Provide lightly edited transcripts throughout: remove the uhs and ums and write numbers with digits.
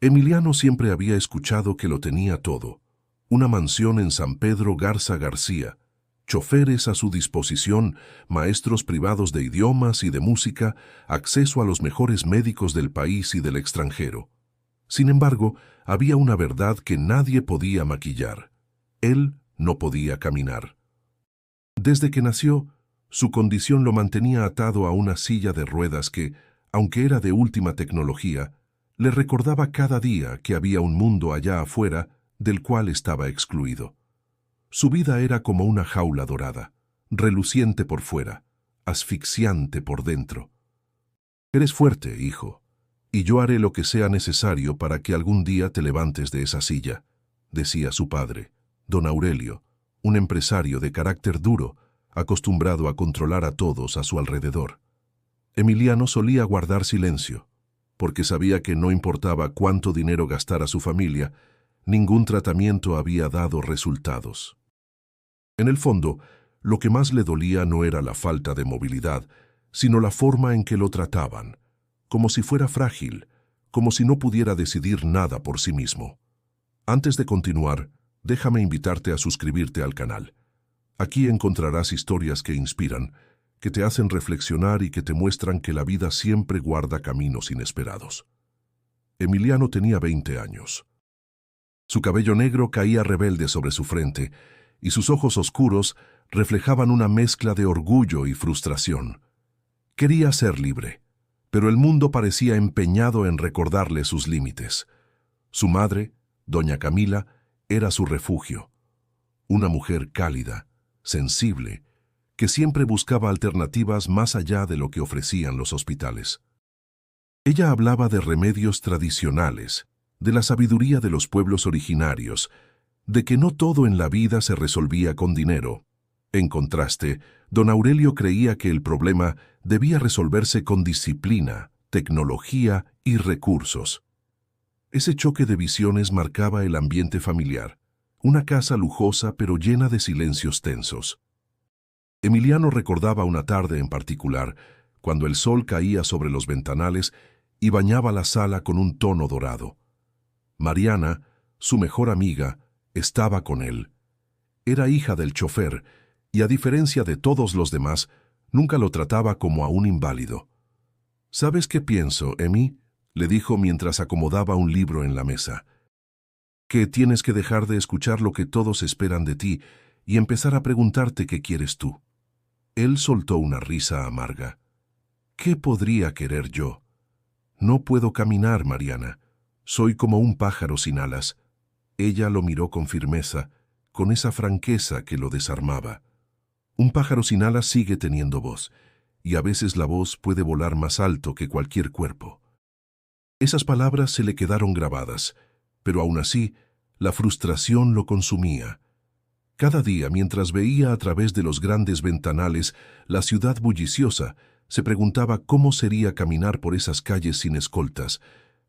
Emiliano siempre había escuchado que lo tenía todo: una mansión en San Pedro Garza García, choferes a su disposición, maestros privados de idiomas y de música, acceso a los mejores médicos del país y del extranjero. Sin embargo, había una verdad que nadie podía maquillar: él no podía caminar. Desde que nació, su condición lo mantenía atado a una silla de ruedas que, aunque era de última tecnología, le recordaba cada día que había un mundo allá afuera del cual estaba excluido. Su vida era como una jaula dorada, reluciente por fuera, asfixiante por dentro. Eres fuerte, hijo, y yo haré lo que sea necesario para que algún día te levantes de esa silla, decía su padre, don Aurelio, un empresario de carácter duro, acostumbrado a controlar a todos a su alrededor. Emiliano solía guardar silencio, porque sabía que no importaba cuánto dinero gastara su familia, ningún tratamiento había dado resultados. En el fondo, lo que más le dolía no era la falta de movilidad, sino la forma en que lo trataban, como si fuera frágil, como si no pudiera decidir nada por sí mismo. Antes de continuar, déjame invitarte a suscribirte al canal. Aquí encontrarás historias que inspiran, que te hacen reflexionar y que te muestran que la vida siempre guarda caminos inesperados. Emiliano tenía 20 años. Su cabello negro caía rebelde sobre su frente, y sus ojos oscuros reflejaban una mezcla de orgullo y frustración. Quería ser libre, pero el mundo parecía empeñado en recordarle sus límites. Su madre, doña Camila, era su refugio. Una mujer cálida, sensible, que siempre buscaba alternativas más allá de lo que ofrecían los hospitales. Ella hablaba de remedios tradicionales, de la sabiduría de los pueblos originarios, de que no todo en la vida se resolvía con dinero. En contraste, don Aurelio creía que el problema debía resolverse con disciplina, tecnología y recursos. Ese choque de visiones marcaba el ambiente familiar, una casa lujosa pero llena de silencios tensos. Emiliano recordaba una tarde en particular, cuando el sol caía sobre los ventanales y bañaba la sala con un tono dorado. Mariana, su mejor amiga, estaba con él. Era hija del chofer y, a diferencia de todos los demás, nunca lo trataba como a un inválido. «¿Sabes qué pienso, Emi?», le dijo mientras acomodaba un libro en la mesa. «Que tienes que dejar de escuchar lo que todos esperan de ti y empezar a preguntarte qué quieres tú». Él soltó una risa amarga. «¿Qué podría querer yo? No puedo caminar, Mariana. Soy como un pájaro sin alas». Ella lo miró con firmeza, con esa franqueza que lo desarmaba. Un pájaro sin alas sigue teniendo voz, y a veces la voz puede volar más alto que cualquier cuerpo. Esas palabras se le quedaron grabadas, pero aún así, la frustración lo consumía. Cada día, mientras veía a través de los grandes ventanales la ciudad bulliciosa, se preguntaba cómo sería caminar por esas calles sin escoltas,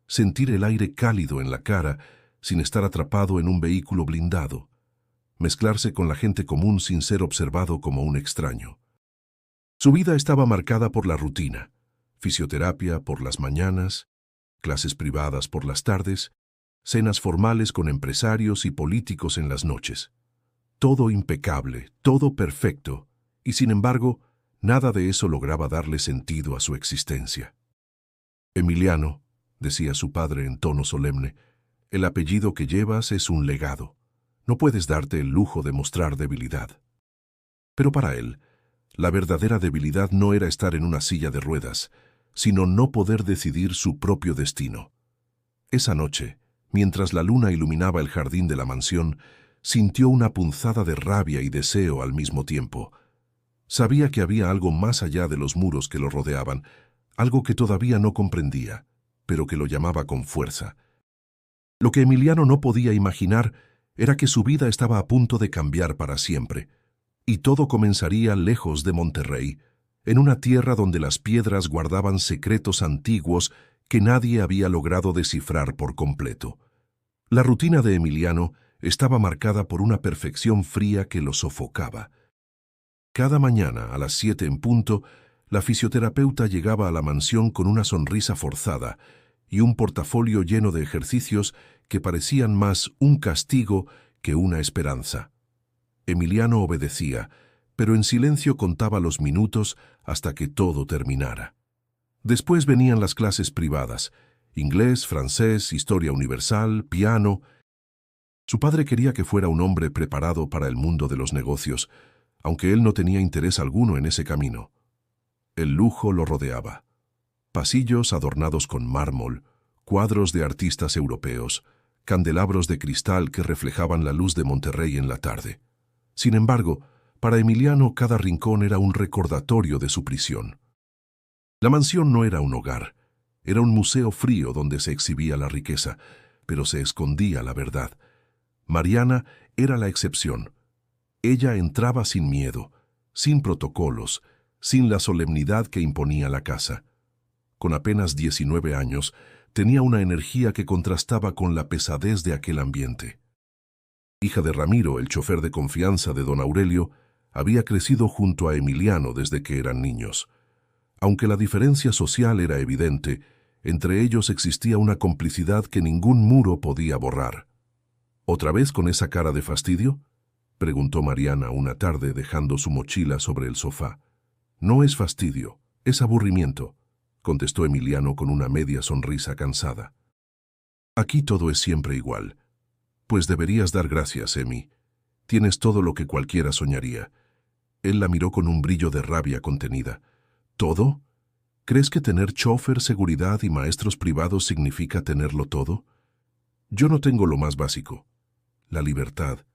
sentir el aire cálido en la cara, sin estar atrapado en un vehículo blindado, mezclarse con la gente común sin ser observado como un extraño. Su vida estaba marcada por la rutina: fisioterapia por las mañanas, clases privadas por las tardes, cenas formales con empresarios y políticos en las noches. Todo impecable, todo perfecto, y sin embargo, nada de eso lograba darle sentido a su existencia. «Emiliano», decía su padre en tono solemne, «el apellido que llevas es un legado. No puedes darte el lujo de mostrar debilidad». Pero para él, la verdadera debilidad no era estar en una silla de ruedas, sino no poder decidir su propio destino. Esa noche, mientras la luna iluminaba el jardín de la mansión, sintió una punzada de rabia y deseo al mismo tiempo. Sabía que había algo más allá de los muros que lo rodeaban, algo que todavía no comprendía, pero que lo llamaba con fuerza. Lo que Emiliano no podía imaginar era que su vida estaba a punto de cambiar para siempre, y todo comenzaría lejos de Monterrey, en una tierra donde las piedras guardaban secretos antiguos que nadie había logrado descifrar por completo. La rutina de Emiliano estaba marcada por una perfección fría que lo sofocaba. Cada mañana, a las 7 en punto, la fisioterapeuta llegaba a la mansión con una sonrisa forzada y un portafolio lleno de ejercicios que parecían más un castigo que una esperanza. Emiliano obedecía, pero en silencio contaba los minutos hasta que todo terminara. Después venían las clases privadas: inglés, francés, historia universal, piano. Su padre quería que fuera un hombre preparado para el mundo de los negocios, aunque él no tenía interés alguno en ese camino. El lujo lo rodeaba. Pasillos adornados con mármol, cuadros de artistas europeos, candelabros de cristal que reflejaban la luz de Monterrey en la tarde. Sin embargo, para Emiliano cada rincón era un recordatorio de su prisión. La mansión no era un hogar, era un museo frío donde se exhibía la riqueza, pero se escondía la verdad. Mariana era la excepción. Ella entraba sin miedo, sin protocolos, sin la solemnidad que imponía la casa. Con apenas 19 años, tenía una energía que contrastaba con la pesadez de aquel ambiente. Hija de Ramiro, el chofer de confianza de don Aurelio, había crecido junto a Emiliano desde que eran niños. Aunque la diferencia social era evidente, entre ellos existía una complicidad que ningún muro podía borrar. ¿Otra vez con esa cara de fastidio?, preguntó Mariana una tarde dejando su mochila sobre el sofá. No es fastidio, es aburrimiento, contestó Emiliano con una media sonrisa cansada. Aquí todo es siempre igual. Pues deberías dar gracias, Emi. Tienes todo lo que cualquiera soñaría. Él la miró con un brillo de rabia contenida. ¿Todo? ¿Crees que tener chofer, seguridad y maestros privados significa tenerlo todo? Yo no tengo lo más básico: la libertad.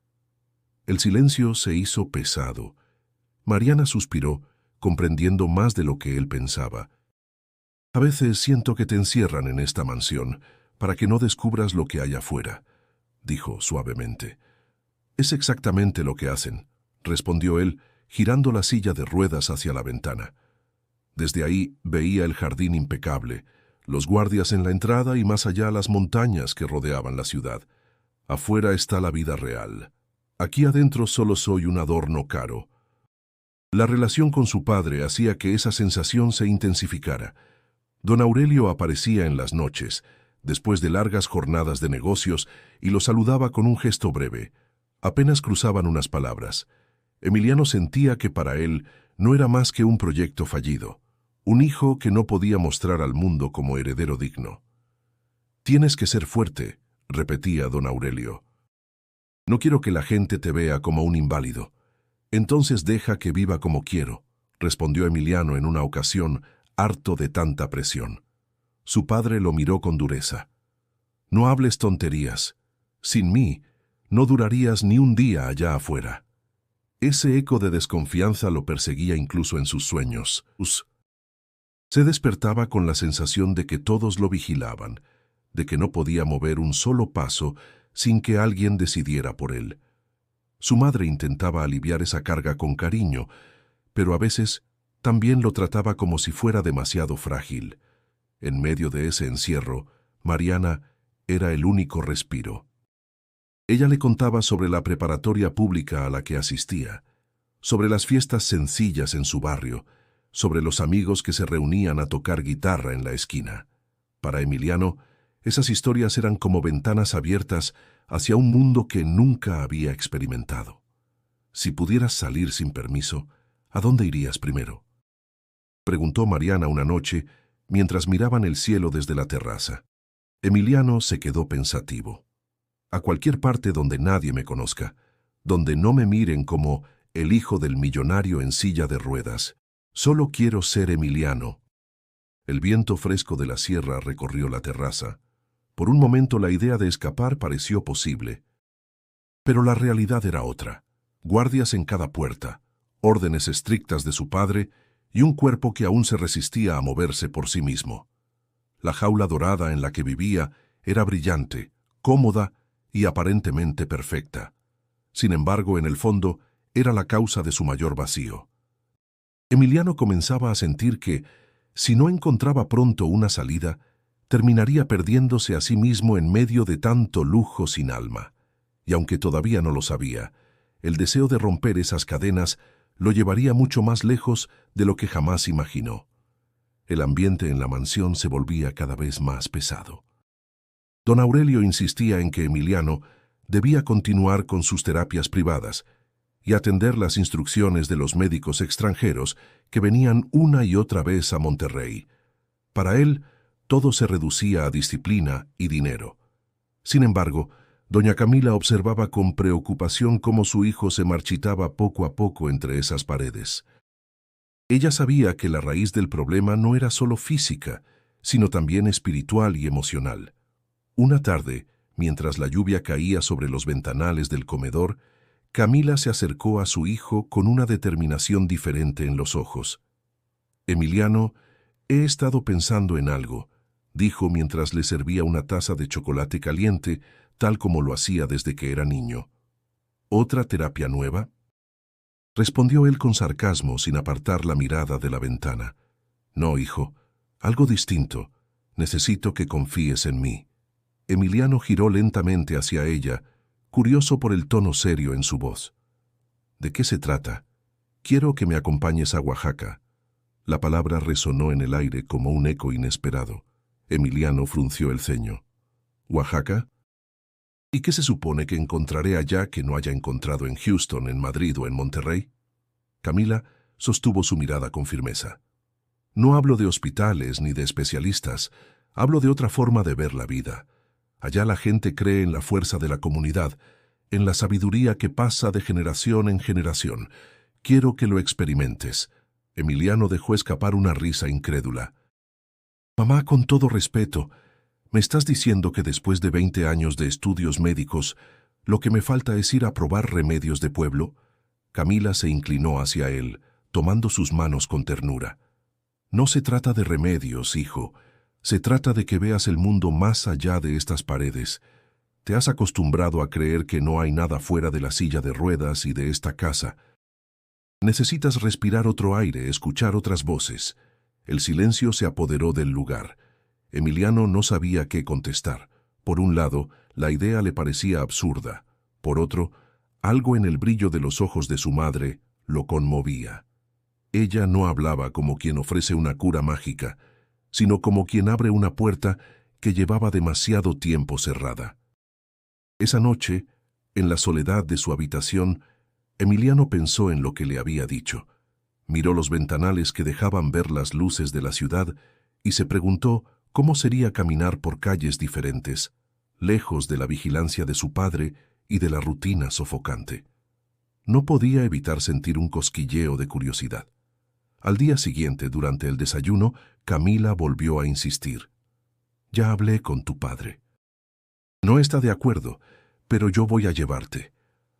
El silencio se hizo pesado. Mariana suspiró, comprendiendo más de lo que él pensaba. A veces siento que te encierran en esta mansión para que no descubras lo que hay afuera, dijo suavemente. Es exactamente lo que hacen, respondió él, girando la silla de ruedas hacia la ventana. Desde ahí veía el jardín impecable, los guardias en la entrada y más allá las montañas que rodeaban la ciudad. Afuera está la vida real. Aquí adentro solo soy un adorno caro. La relación con su padre hacía que esa sensación se intensificara. Don Aurelio aparecía en las noches, después de largas jornadas de negocios, y lo saludaba con un gesto breve. Apenas cruzaban unas palabras. Emiliano sentía que para él no era más que un proyecto fallido, un hijo que no podía mostrar al mundo como heredero digno. «Tienes que ser fuerte», repetía don Aurelio. «No quiero que la gente te vea como un inválido». «Entonces deja que viva como quiero», respondió Emiliano en una ocasión, harto de tanta presión. Su padre lo miró con dureza. «No hables tonterías. Sin mí, no durarías ni un día allá afuera». Ese eco de desconfianza lo perseguía incluso en sus sueños. Se despertaba con la sensación de que todos lo vigilaban, de que no podía mover un solo paso sin que alguien decidiera por él. Su madre intentaba aliviar esa carga con cariño, pero a veces también lo trataba como si fuera demasiado frágil. En medio de ese encierro, Mariana era el único respiro. Ella le contaba sobre la preparatoria pública a la que asistía, sobre las fiestas sencillas en su barrio, sobre los amigos que se reunían a tocar guitarra en la esquina. Para Emiliano, esas historias eran como ventanas abiertas hacia un mundo que nunca había experimentado. Si pudieras salir sin permiso, ¿a dónde irías primero?, preguntó Mariana una noche mientras miraban el cielo desde la terraza. Emiliano se quedó pensativo. «A cualquier parte donde nadie me conozca, donde no me miren como el hijo del millonario en silla de ruedas. Solo quiero ser Emiliano». El viento fresco de la sierra recorrió la terraza. Por un momento la idea de escapar pareció posible. Pero la realidad era otra. Guardias en cada puerta, órdenes estrictas de su padre y un cuerpo que aún se resistía a moverse por sí mismo. La jaula dorada en la que vivía era brillante, cómoda y aparentemente perfecta. Sin embargo, en el fondo, era la causa de su mayor vacío. Emiliano comenzaba a sentir que, si no encontraba pronto una salida, terminaría perdiéndose a sí mismo en medio de tanto lujo sin alma. Y aunque todavía no lo sabía, el deseo de romper esas cadenas lo llevaría mucho más lejos de lo que jamás imaginó. El ambiente en la mansión se volvía cada vez más pesado. Don Aurelio insistía en que Emiliano debía continuar con sus terapias privadas y atender las instrucciones de los médicos extranjeros que venían una y otra vez a Monterrey. Para él, todo se reducía a disciplina y dinero. Sin embargo, doña Camila observaba con preocupación cómo su hijo se marchitaba poco a poco entre esas paredes. Ella sabía que la raíz del problema no era solo física, sino también espiritual y emocional. Una tarde, mientras la lluvia caía sobre los ventanales del comedor, Camila se acercó a su hijo con una determinación diferente en los ojos. «Emiliano, he estado pensando en algo», dijo mientras le servía una taza de chocolate caliente, tal como lo hacía desde que era niño. «¿Otra terapia nueva?», respondió él con sarcasmo sin apartar la mirada de la ventana. «No, hijo, algo distinto. Necesito que confíes en mí». Emiliano giró lentamente hacia ella, curioso por el tono serio en su voz. «¿De qué se trata? Quiero que me acompañes a Oaxaca». La palabra resonó en el aire como un eco inesperado. Emiliano frunció el ceño. «¿Oaxaca? ¿Y qué se supone que encontraré allá que no haya encontrado en Houston, en Madrid o en Monterrey?» Camila sostuvo su mirada con firmeza. «No hablo de hospitales ni de especialistas, hablo de otra forma de ver la vida. Allá la gente cree en la fuerza de la comunidad, en la sabiduría que pasa de generación en generación. Quiero que lo experimentes». Emiliano dejó escapar una risa incrédula. «Mamá, con todo respeto, ¿me estás diciendo que después de 20 años de estudios médicos, lo que me falta es ir a probar remedios de pueblo?» Camila se inclinó hacia él, tomando sus manos con ternura. «No se trata de remedios, hijo. Se trata de que veas el mundo más allá de estas paredes. Te has acostumbrado a creer que no hay nada fuera de la silla de ruedas y de esta casa. Necesitas respirar otro aire, escuchar otras voces». El silencio se apoderó del lugar. Emiliano no sabía qué contestar. Por un lado, la idea le parecía absurda. Por otro, algo en el brillo de los ojos de su madre lo conmovía. Ella no hablaba como quien ofrece una cura mágica, sino como quien abre una puerta que llevaba demasiado tiempo cerrada. Esa noche, en la soledad de su habitación, Emiliano pensó en lo que le había dicho. Miró los ventanales que dejaban ver las luces de la ciudad y se preguntó cómo sería caminar por calles diferentes, lejos de la vigilancia de su padre y de la rutina sofocante. No podía evitar sentir un cosquilleo de curiosidad. Al día siguiente, durante el desayuno, Camila volvió a insistir. «Ya hablé con tu padre. No está de acuerdo, pero yo voy a llevarte,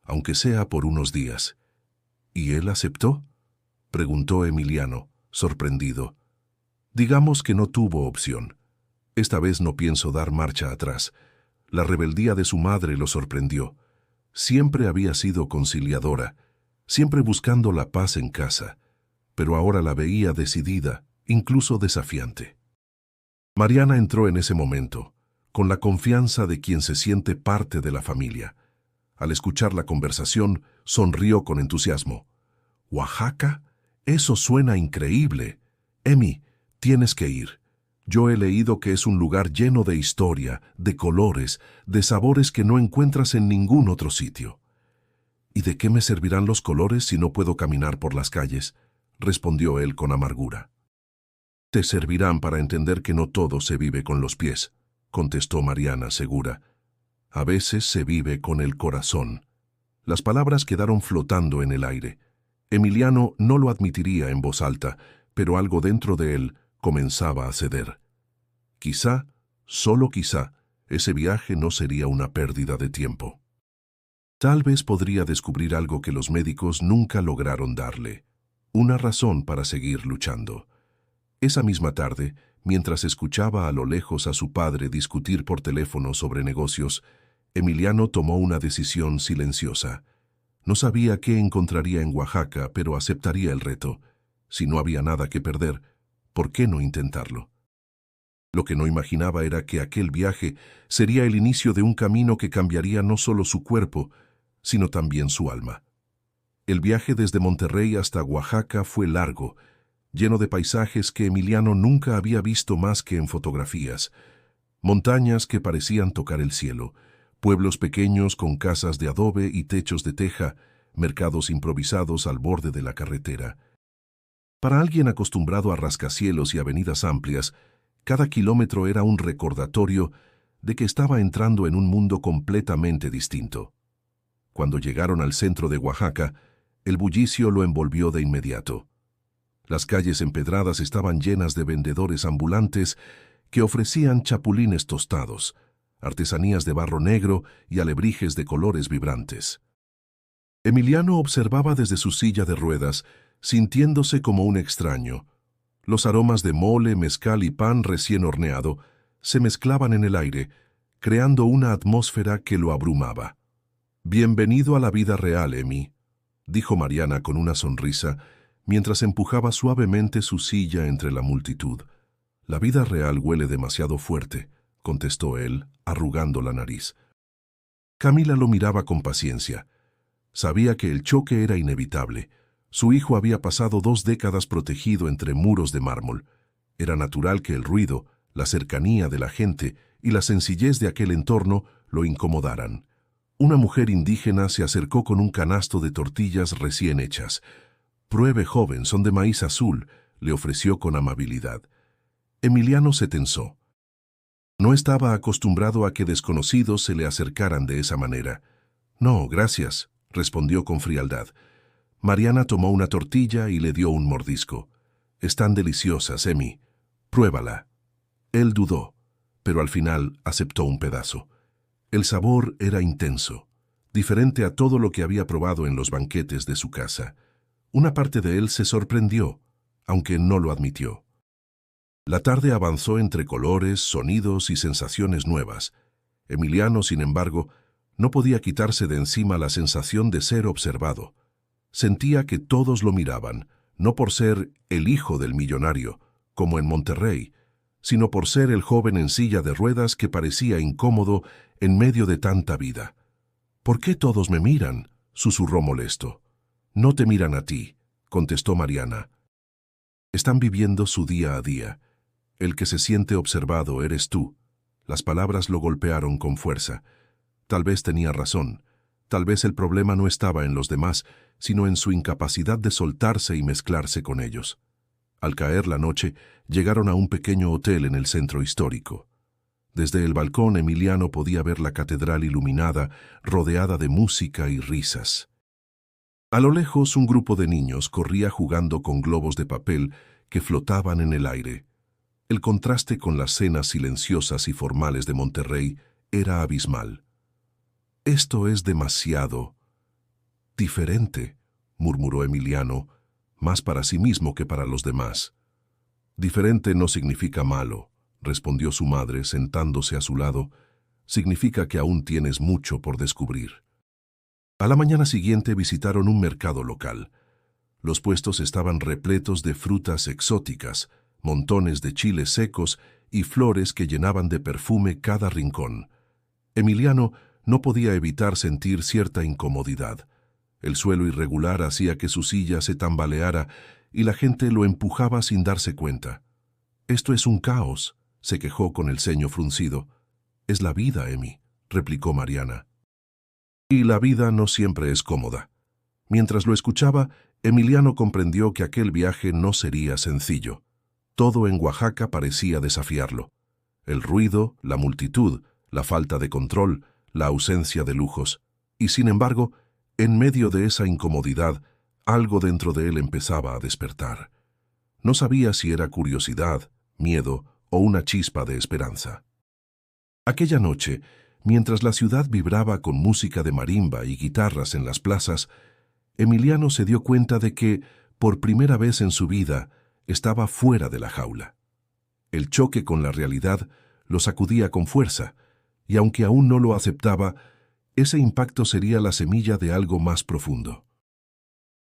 aunque sea por unos días». «¿Y él aceptó?», preguntó Emiliano, sorprendido. «Digamos que no tuvo opción. Esta vez no pienso dar marcha atrás. La rebeldía de su madre lo sorprendió. Siempre había sido conciliadora, siempre buscando la paz en casa, pero ahora la veía decidida, incluso desafiante». Mariana entró en ese momento, con la confianza de quien se siente parte de la familia. Al escuchar la conversación, sonrió con entusiasmo. «¿Oaxaca? Eso suena increíble. Emi, tienes que ir. Yo he leído que es un lugar lleno de historia, de colores, de sabores que no encuentras en ningún otro sitio». «¿Y de qué me servirán los colores si no puedo caminar por las calles?», respondió él con amargura. «Te servirán para entender que no todo se vive con los pies», contestó Mariana segura. «A veces se vive con el corazón». Las palabras quedaron flotando en el aire. Emiliano no lo admitiría en voz alta, pero algo dentro de él comenzaba a ceder. Quizá, solo quizá, ese viaje no sería una pérdida de tiempo. Tal vez podría descubrir algo que los médicos nunca lograron darle, una razón para seguir luchando. Esa misma tarde, mientras escuchaba a lo lejos a su padre discutir por teléfono sobre negocios, Emiliano tomó una decisión silenciosa. No sabía qué encontraría en Oaxaca, pero aceptaría el reto. Si no había nada que perder, ¿por qué no intentarlo? Lo que no imaginaba era que aquel viaje sería el inicio de un camino que cambiaría no solo su cuerpo, sino también su alma. El viaje desde Monterrey hasta Oaxaca fue largo, lleno de paisajes que Emiliano nunca había visto más que en fotografías. Montañas que parecían tocar el cielo, pueblos pequeños con casas de adobe y techos de teja, mercados improvisados al borde de la carretera. Para alguien acostumbrado a rascacielos y avenidas amplias, cada kilómetro era un recordatorio de que estaba entrando en un mundo completamente distinto. Cuando llegaron al centro de Oaxaca, el bullicio lo envolvió de inmediato. Las calles empedradas estaban llenas de vendedores ambulantes que ofrecían chapulines tostados, artesanías de barro negro y alebrijes de colores vibrantes. Emiliano observaba desde su silla de ruedas, sintiéndose como un extraño. Los aromas de mole, mezcal y pan recién horneado se mezclaban en el aire, creando una atmósfera que lo abrumaba. «Bienvenido a la vida real, Emi», dijo Mariana con una sonrisa, mientras empujaba suavemente su silla entre la multitud. «La vida real huele demasiado fuerte», contestó él, arrugando la nariz. Camila lo miraba con paciencia. Sabía que el choque era inevitable. Su hijo había pasado 2 décadas protegido entre muros de mármol. Era natural que el ruido, la cercanía de la gente y la sencillez de aquel entorno lo incomodaran. Una mujer indígena se acercó con un canasto de tortillas recién hechas. «Pruebe, joven, son de maíz azul», le ofreció con amabilidad. Emiliano se tensó. No estaba acostumbrado a que desconocidos se le acercaran de esa manera. «No, gracias», respondió con frialdad. Mariana tomó una tortilla y le dio un mordisco. «Están deliciosas, Emi. Pruébala». Él dudó, pero al final aceptó un pedazo. El sabor era intenso, diferente a todo lo que había probado en los banquetes de su casa. Una parte de él se sorprendió, aunque no lo admitió. La tarde avanzó entre colores, sonidos y sensaciones nuevas. Emiliano, sin embargo, no podía quitarse de encima la sensación de ser observado. Sentía que todos lo miraban, no por ser el hijo del millonario, como en Monterrey, sino por ser el joven en silla de ruedas que parecía incómodo en medio de tanta vida. «¿Por qué todos me miran?», susurró molesto. «No te miran a ti», contestó Mariana. «Están viviendo su día a día. El que se siente observado eres tú». Las palabras lo golpearon con fuerza. Tal vez tenía razón. Tal vez el problema no estaba en los demás, sino en su incapacidad de soltarse y mezclarse con ellos. Al caer la noche, llegaron a un pequeño hotel en el centro histórico. Desde el balcón, Emiliano podía ver la catedral iluminada, rodeada de música y risas. A lo lejos, un grupo de niños corría jugando con globos de papel que flotaban en el aire. El contraste con las cenas silenciosas y formales de Monterrey era abismal. «Esto es demasiado diferente», murmuró Emiliano, más para sí mismo que para los demás. «Diferente no significa malo», respondió su madre sentándose a su lado. «Significa que aún tienes mucho por descubrir». A la mañana siguiente visitaron un mercado local. Los puestos estaban repletos de frutas exóticas, montones de chiles secos y flores que llenaban de perfume cada rincón. Emiliano no podía evitar sentir cierta incomodidad. El suelo irregular hacía que su silla se tambaleara y la gente lo empujaba sin darse cuenta. «Esto es un caos», se quejó con el ceño fruncido. «Es la vida, Emi», replicó Mariana. «Y la vida no siempre es cómoda». Mientras lo escuchaba, Emiliano comprendió que aquel viaje no sería sencillo. Todo en Oaxaca parecía desafiarlo. El ruido, la multitud, la falta de control, la ausencia de lujos. Y sin embargo, en medio de esa incomodidad, algo dentro de él empezaba a despertar. No sabía si era curiosidad, miedo o una chispa de esperanza. Aquella noche, mientras la ciudad vibraba con música de marimba y guitarras en las plazas, Emiliano se dio cuenta de que, por primera vez en su vida, estaba fuera de la jaula. El choque con la realidad lo sacudía con fuerza, y aunque aún no lo aceptaba, ese impacto sería la semilla de algo más profundo.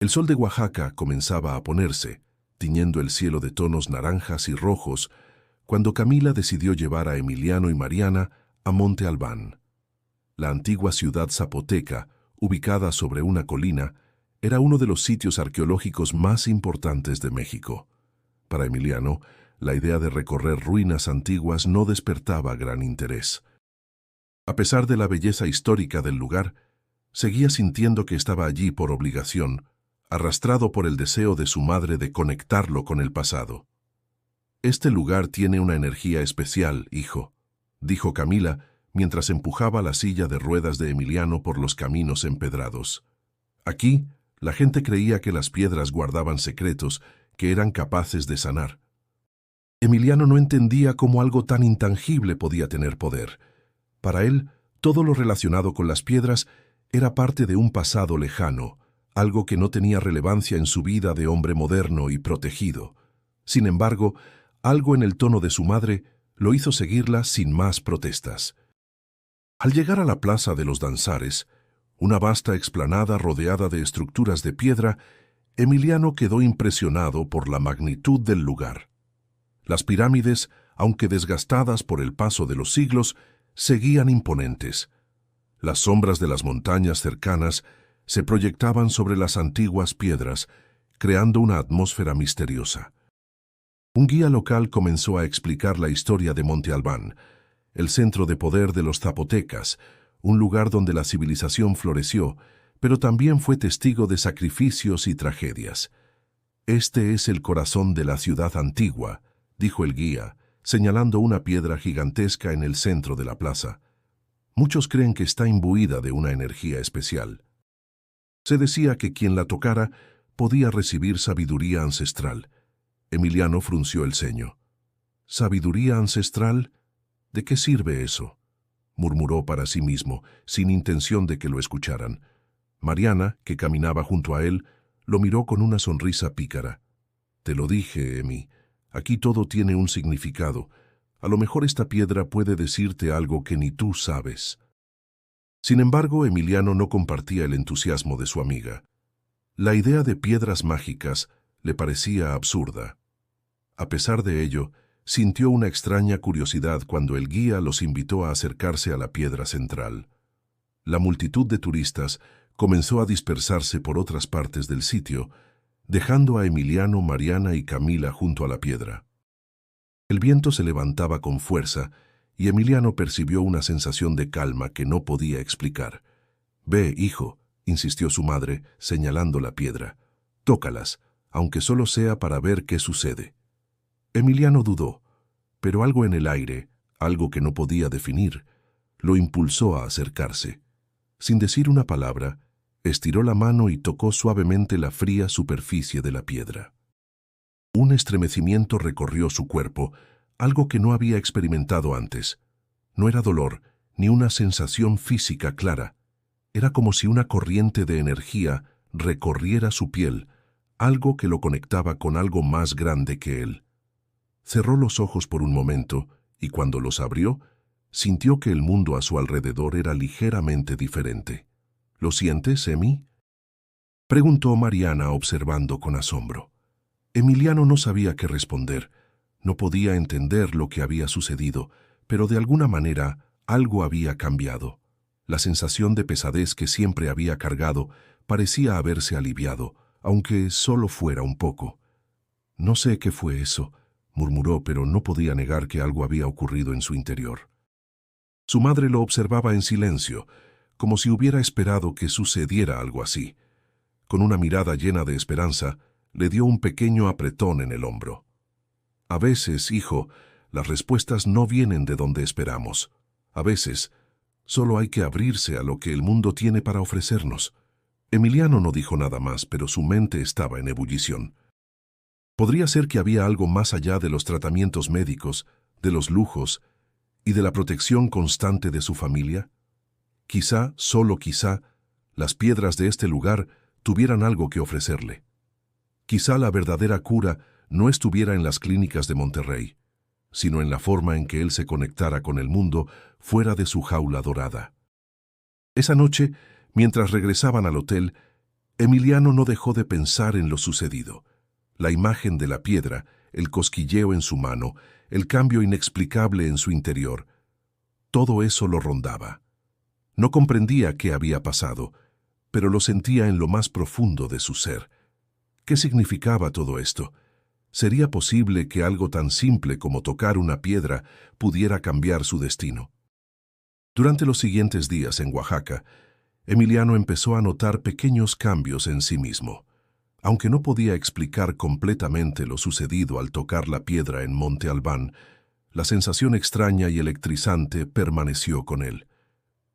El sol de Oaxaca comenzaba a ponerse, tiñendo el cielo de tonos naranjas y rojos, cuando Camila decidió llevar a Emiliano y Mariana a Monte Albán. La antigua ciudad zapoteca, ubicada sobre una colina, era uno de los sitios arqueológicos más importantes de México. Para Emiliano, la idea de recorrer ruinas antiguas no despertaba gran interés. A pesar de la belleza histórica del lugar, seguía sintiendo que estaba allí por obligación, arrastrado por el deseo de su madre de conectarlo con el pasado. «Este lugar tiene una energía especial, hijo», dijo Camila mientras empujaba la silla de ruedas de Emiliano por los caminos empedrados. Aquí, la gente creía que las piedras guardaban secretos que eran capaces de sanar. Emiliano no entendía cómo algo tan intangible podía tener poder. Para él, todo lo relacionado con las piedras era parte de un pasado lejano, algo que no tenía relevancia en su vida de hombre moderno y protegido. Sin embargo, algo en el tono de su madre lo hizo seguirla sin más protestas. Al llegar a la plaza de los Danzares, una vasta explanada rodeada de estructuras de piedra, Emiliano quedó impresionado por la magnitud del lugar. Las pirámides, aunque desgastadas por el paso de los siglos, seguían imponentes. Las sombras de las montañas cercanas se proyectaban sobre las antiguas piedras, creando una atmósfera misteriosa. Un guía local comenzó a explicar la historia de Monte Albán, el centro de poder de los zapotecas, un lugar donde la civilización floreció, pero también fue testigo de sacrificios y tragedias. «Este es el corazón de la ciudad antigua», dijo el guía, señalando una piedra gigantesca en el centro de la plaza. Muchos creen que está imbuida de una energía especial. Se decía que quien la tocara podía recibir sabiduría ancestral. Emiliano frunció el ceño. «¿Sabiduría ancestral? ¿De qué sirve eso?», murmuró para sí mismo, sin intención de que lo escucharan. Mariana, que caminaba junto a él, lo miró con una sonrisa pícara. «Te lo dije, Emi, aquí todo tiene un significado. A lo mejor esta piedra puede decirte algo que ni tú sabes». Sin embargo, Emiliano no compartía el entusiasmo de su amiga. La idea de piedras mágicas le parecía absurda. A pesar de ello, sintió una extraña curiosidad cuando el guía los invitó a acercarse a la piedra central. La multitud de turistas comenzó a dispersarse por otras partes del sitio, dejando a Emiliano, Mariana y Camila junto a la piedra. El viento se levantaba con fuerza y Emiliano percibió una sensación de calma que no podía explicar. «Ve, hijo», insistió su madre, señalando la piedra. «Tócalas, aunque solo sea para ver qué sucede». Emiliano dudó, pero algo en el aire, algo que no podía definir, lo impulsó a acercarse. Sin decir una palabra, estiró la mano y tocó suavemente la fría superficie de la piedra. Un estremecimiento recorrió su cuerpo, algo que no había experimentado antes. No era dolor, ni una sensación física clara. Era como si una corriente de energía recorriera su piel, algo que lo conectaba con algo más grande que él. Cerró los ojos por un momento y cuando los abrió, sintió que el mundo a su alrededor era ligeramente diferente. «¿Lo sientes, Emi?», preguntó Mariana observando con asombro. Emiliano no sabía qué responder. No podía entender lo que había sucedido, pero de alguna manera algo había cambiado. La sensación de pesadez que siempre había cargado parecía haberse aliviado, aunque solo fuera un poco. «No sé qué fue eso», murmuró, pero no podía negar que algo había ocurrido en su interior. Su madre lo observaba en silencio, como si hubiera esperado que sucediera algo así. Con una mirada llena de esperanza, le dio un pequeño apretón en el hombro. «A veces, hijo, las respuestas no vienen de donde esperamos. A veces, solo hay que abrirse a lo que el mundo tiene para ofrecernos». Emiliano no dijo nada más, pero su mente estaba en ebullición. ¿Podría ser que había algo más allá de los tratamientos médicos, de los lujos y de la protección constante de su familia? Quizá, solo quizá, las piedras de este lugar tuvieran algo que ofrecerle. Quizá la verdadera cura no estuviera en las clínicas de Monterrey, sino en la forma en que él se conectara con el mundo fuera de su jaula dorada. Esa noche, mientras regresaban al hotel, Emiliano no dejó de pensar en lo sucedido. La imagen de la piedra, el cosquilleo en su mano, el cambio inexplicable en su interior, todo eso lo rondaba. No comprendía qué había pasado, pero lo sentía en lo más profundo de su ser. ¿Qué significaba todo esto? ¿Sería posible que algo tan simple como tocar una piedra pudiera cambiar su destino? Durante los siguientes días en Oaxaca, Emiliano empezó a notar pequeños cambios en sí mismo. Aunque no podía explicar completamente lo sucedido al tocar la piedra en Monte Albán, la sensación extraña y electrizante permaneció con él.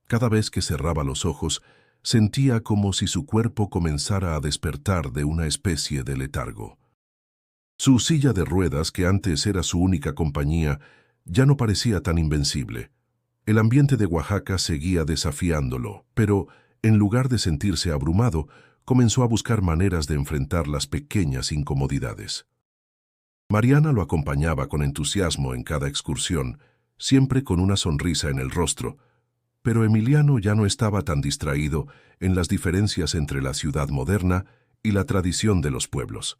Cada vez que cerraba los ojos, sentía como si su cuerpo comenzara a despertar de una especie de letargo. Su silla de ruedas, que antes era su única compañía, ya no parecía tan invencible. El ambiente de Oaxaca seguía desafiándolo, pero, en lugar de sentirse abrumado, comenzó a buscar maneras de enfrentar las pequeñas incomodidades. Mariana lo acompañaba con entusiasmo en cada excursión, siempre con una sonrisa en el rostro, pero Emiliano ya no estaba tan distraído en las diferencias entre la ciudad moderna y la tradición de los pueblos.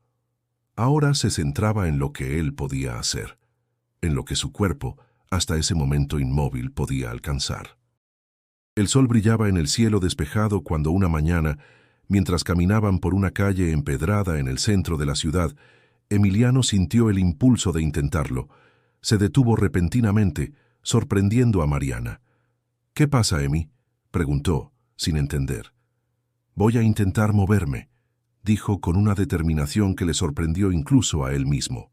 Ahora se centraba en lo que él podía hacer, en lo que su cuerpo, hasta ese momento inmóvil, podía alcanzar. El sol brillaba en el cielo despejado cuando una mañana, mientras caminaban por una calle empedrada en el centro de la ciudad, Emiliano sintió el impulso de intentarlo. Se detuvo repentinamente, sorprendiendo a Mariana. «¿Qué pasa, Emi?», preguntó, sin entender. «Voy a intentar moverme», dijo con una determinación que le sorprendió incluso a él mismo.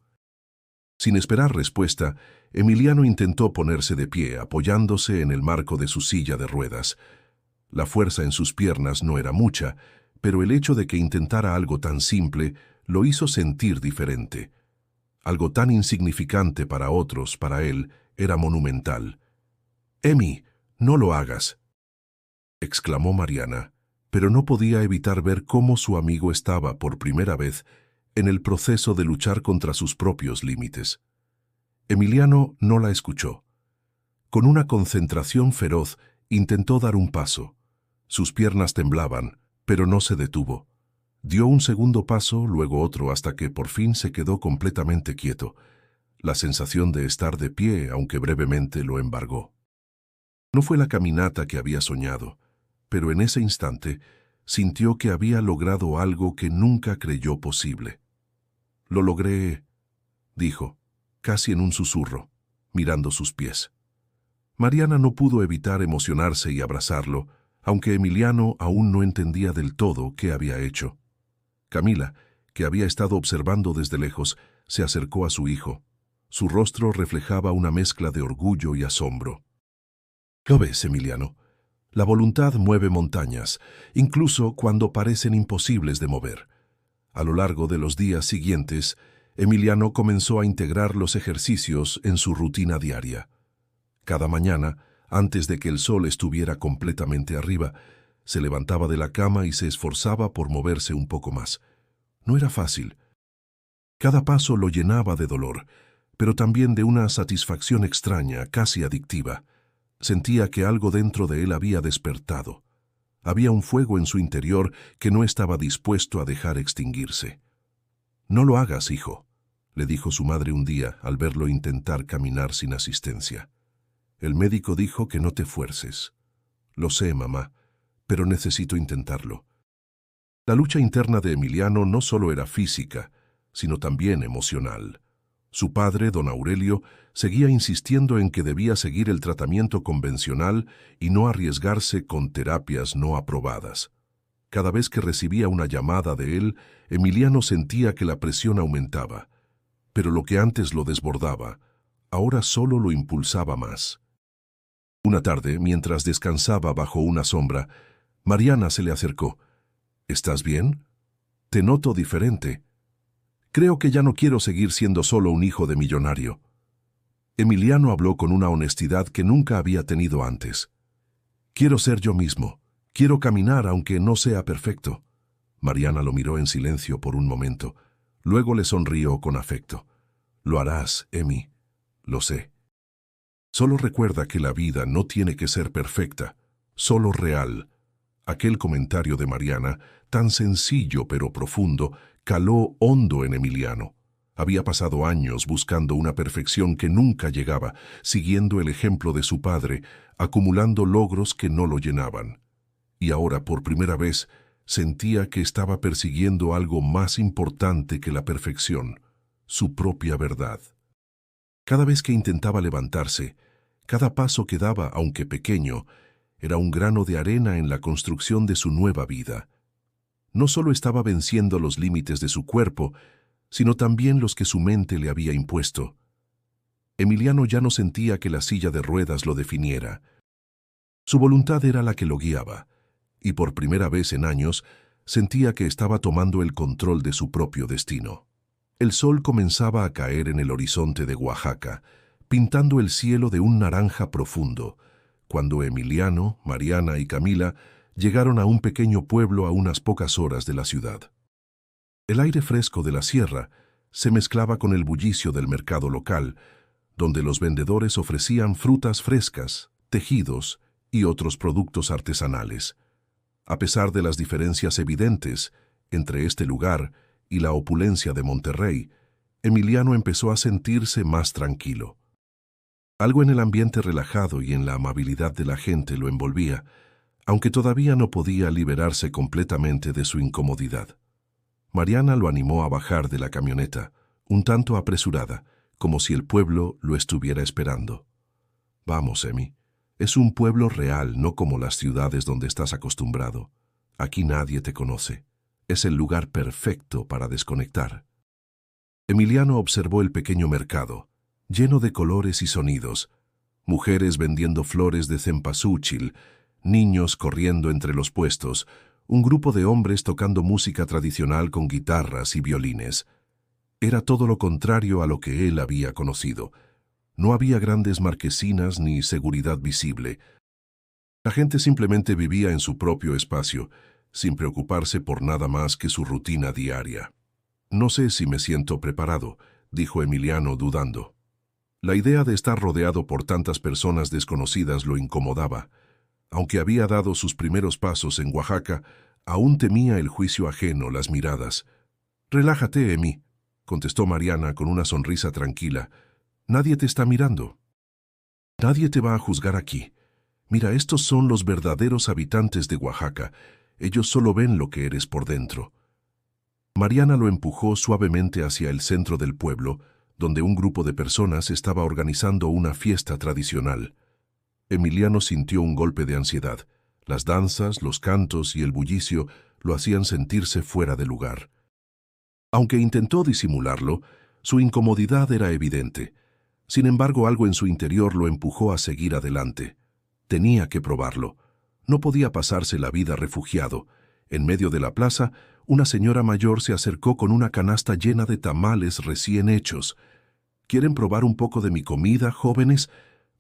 Sin esperar respuesta, Emiliano intentó ponerse de pie, apoyándose en el marco de su silla de ruedas. La fuerza en sus piernas no era mucha, pero el hecho de que intentara algo tan simple lo hizo sentir diferente. Algo tan insignificante para otros, para él, era monumental. «Emi, no lo hagas», exclamó Mariana, pero no podía evitar ver cómo su amigo estaba, por primera vez, en el proceso de luchar contra sus propios límites. Emiliano no la escuchó. Con una concentración feroz, intentó dar un paso. Sus piernas temblaban, pero no se detuvo. Dio un segundo paso, luego otro, hasta que por fin se quedó completamente quieto. La sensación de estar de pie, aunque brevemente, lo embargó. No fue la caminata que había soñado, pero en ese instante sintió que había logrado algo que nunca creyó posible. «Lo logré», dijo, casi en un susurro, mirando sus pies. Mariana no pudo evitar emocionarse y abrazarlo, aunque Emiliano aún no entendía del todo qué había hecho. Camila, que había estado observando desde lejos, se acercó a su hijo. Su rostro reflejaba una mezcla de orgullo y asombro. «¿Lo ves, Emiliano? La voluntad mueve montañas, incluso cuando parecen imposibles de mover». A lo largo de los días siguientes, Emiliano comenzó a integrar los ejercicios en su rutina diaria. Cada mañana, antes de que el sol estuviera completamente arriba, se levantaba de la cama y se esforzaba por moverse un poco más. No era fácil. Cada paso lo llenaba de dolor, pero también de una satisfacción extraña, casi adictiva. Sentía que algo dentro de él había despertado. Había un fuego en su interior que no estaba dispuesto a dejar extinguirse. «No lo hagas, hijo», le dijo su madre un día al verlo intentar caminar sin asistencia. «El médico dijo que no te fuerces». «Lo sé, mamá, pero necesito intentarlo». La lucha interna de Emiliano no solo era física, sino también emocional. Su padre, don Aurelio, seguía insistiendo en que debía seguir el tratamiento convencional y no arriesgarse con terapias no aprobadas. Cada vez que recibía una llamada de él, Emiliano sentía que la presión aumentaba, pero lo que antes lo desbordaba, ahora solo lo impulsaba más. Una tarde, mientras descansaba bajo una sombra, Mariana se le acercó. «¿Estás bien? Te noto diferente. Creo que ya no quiero seguir siendo solo un hijo de millonario». Emiliano habló con una honestidad que nunca había tenido antes. «Quiero ser yo mismo. Quiero caminar aunque no sea perfecto». Mariana lo miró en silencio por un momento. Luego le sonrió con afecto. «Lo harás, Emi. Lo sé. Solo recuerda que la vida no tiene que ser perfecta, solo real». Aquel comentario de Mariana, tan sencillo pero profundo, caló hondo en Emiliano. Había pasado años buscando una perfección que nunca llegaba, siguiendo el ejemplo de su padre, acumulando logros que no lo llenaban. Y ahora, por primera vez, sentía que estaba persiguiendo algo más importante que la perfección, su propia verdad. Cada vez que intentaba levantarse, cada paso que daba, aunque pequeño, era un grano de arena en la construcción de su nueva vida. No solo estaba venciendo los límites de su cuerpo, sino también los que su mente le había impuesto. Emiliano ya no sentía que la silla de ruedas lo definiera. Su voluntad era la que lo guiaba, y por primera vez en años sentía que estaba tomando el control de su propio destino. El sol comenzaba a caer en el horizonte de Oaxaca, pintando el cielo de un naranja profundo, cuando Emiliano, Mariana y Camila llegaron a un pequeño pueblo a unas pocas horas de la ciudad. El aire fresco de la sierra se mezclaba con el bullicio del mercado local, donde los vendedores ofrecían frutas frescas, tejidos y otros productos artesanales. A pesar de las diferencias evidentes entre este lugar y la opulencia de Monterrey, Emiliano empezó a sentirse más tranquilo. Algo en el ambiente relajado y en la amabilidad de la gente lo envolvía, aunque todavía no podía liberarse completamente de su incomodidad. Mariana lo animó a bajar de la camioneta, un tanto apresurada, como si el pueblo lo estuviera esperando. «Vamos, Emi. Es un pueblo real, no como las ciudades donde estás acostumbrado. Aquí nadie te conoce. Es el lugar perfecto para desconectar». Emiliano observó el pequeño mercado, lleno de colores y sonidos, mujeres vendiendo flores de cempasúchil, niños corriendo entre los puestos, un grupo de hombres tocando música tradicional con guitarras y violines. Era todo lo contrario a lo que él había conocido. No había grandes marquesinas ni seguridad visible. La gente simplemente vivía en su propio espacio, sin preocuparse por nada más que su rutina diaria. «No sé si me siento preparado», dijo Emiliano dudando. La idea de estar rodeado por tantas personas desconocidas lo incomodaba. Aunque había dado sus primeros pasos en Oaxaca, aún temía el juicio ajeno, las miradas. «Relájate, Emi», contestó Mariana con una sonrisa tranquila. «Nadie te está mirando. Nadie te va a juzgar aquí. Mira, estos son los verdaderos habitantes de Oaxaca. Ellos solo ven lo que eres por dentro». Mariana lo empujó suavemente hacia el centro del pueblo, donde un grupo de personas estaba organizando una fiesta tradicional. Emiliano sintió un golpe de ansiedad. Las danzas, los cantos y el bullicio lo hacían sentirse fuera de lugar. Aunque intentó disimularlo, su incomodidad era evidente. Sin embargo, algo en su interior lo empujó a seguir adelante. Tenía que probarlo. No podía pasarse la vida refugiado. En medio de la plaza, una señora mayor se acercó con una canasta llena de tamales recién hechos. «¿Quieren probar un poco de mi comida, jóvenes?»,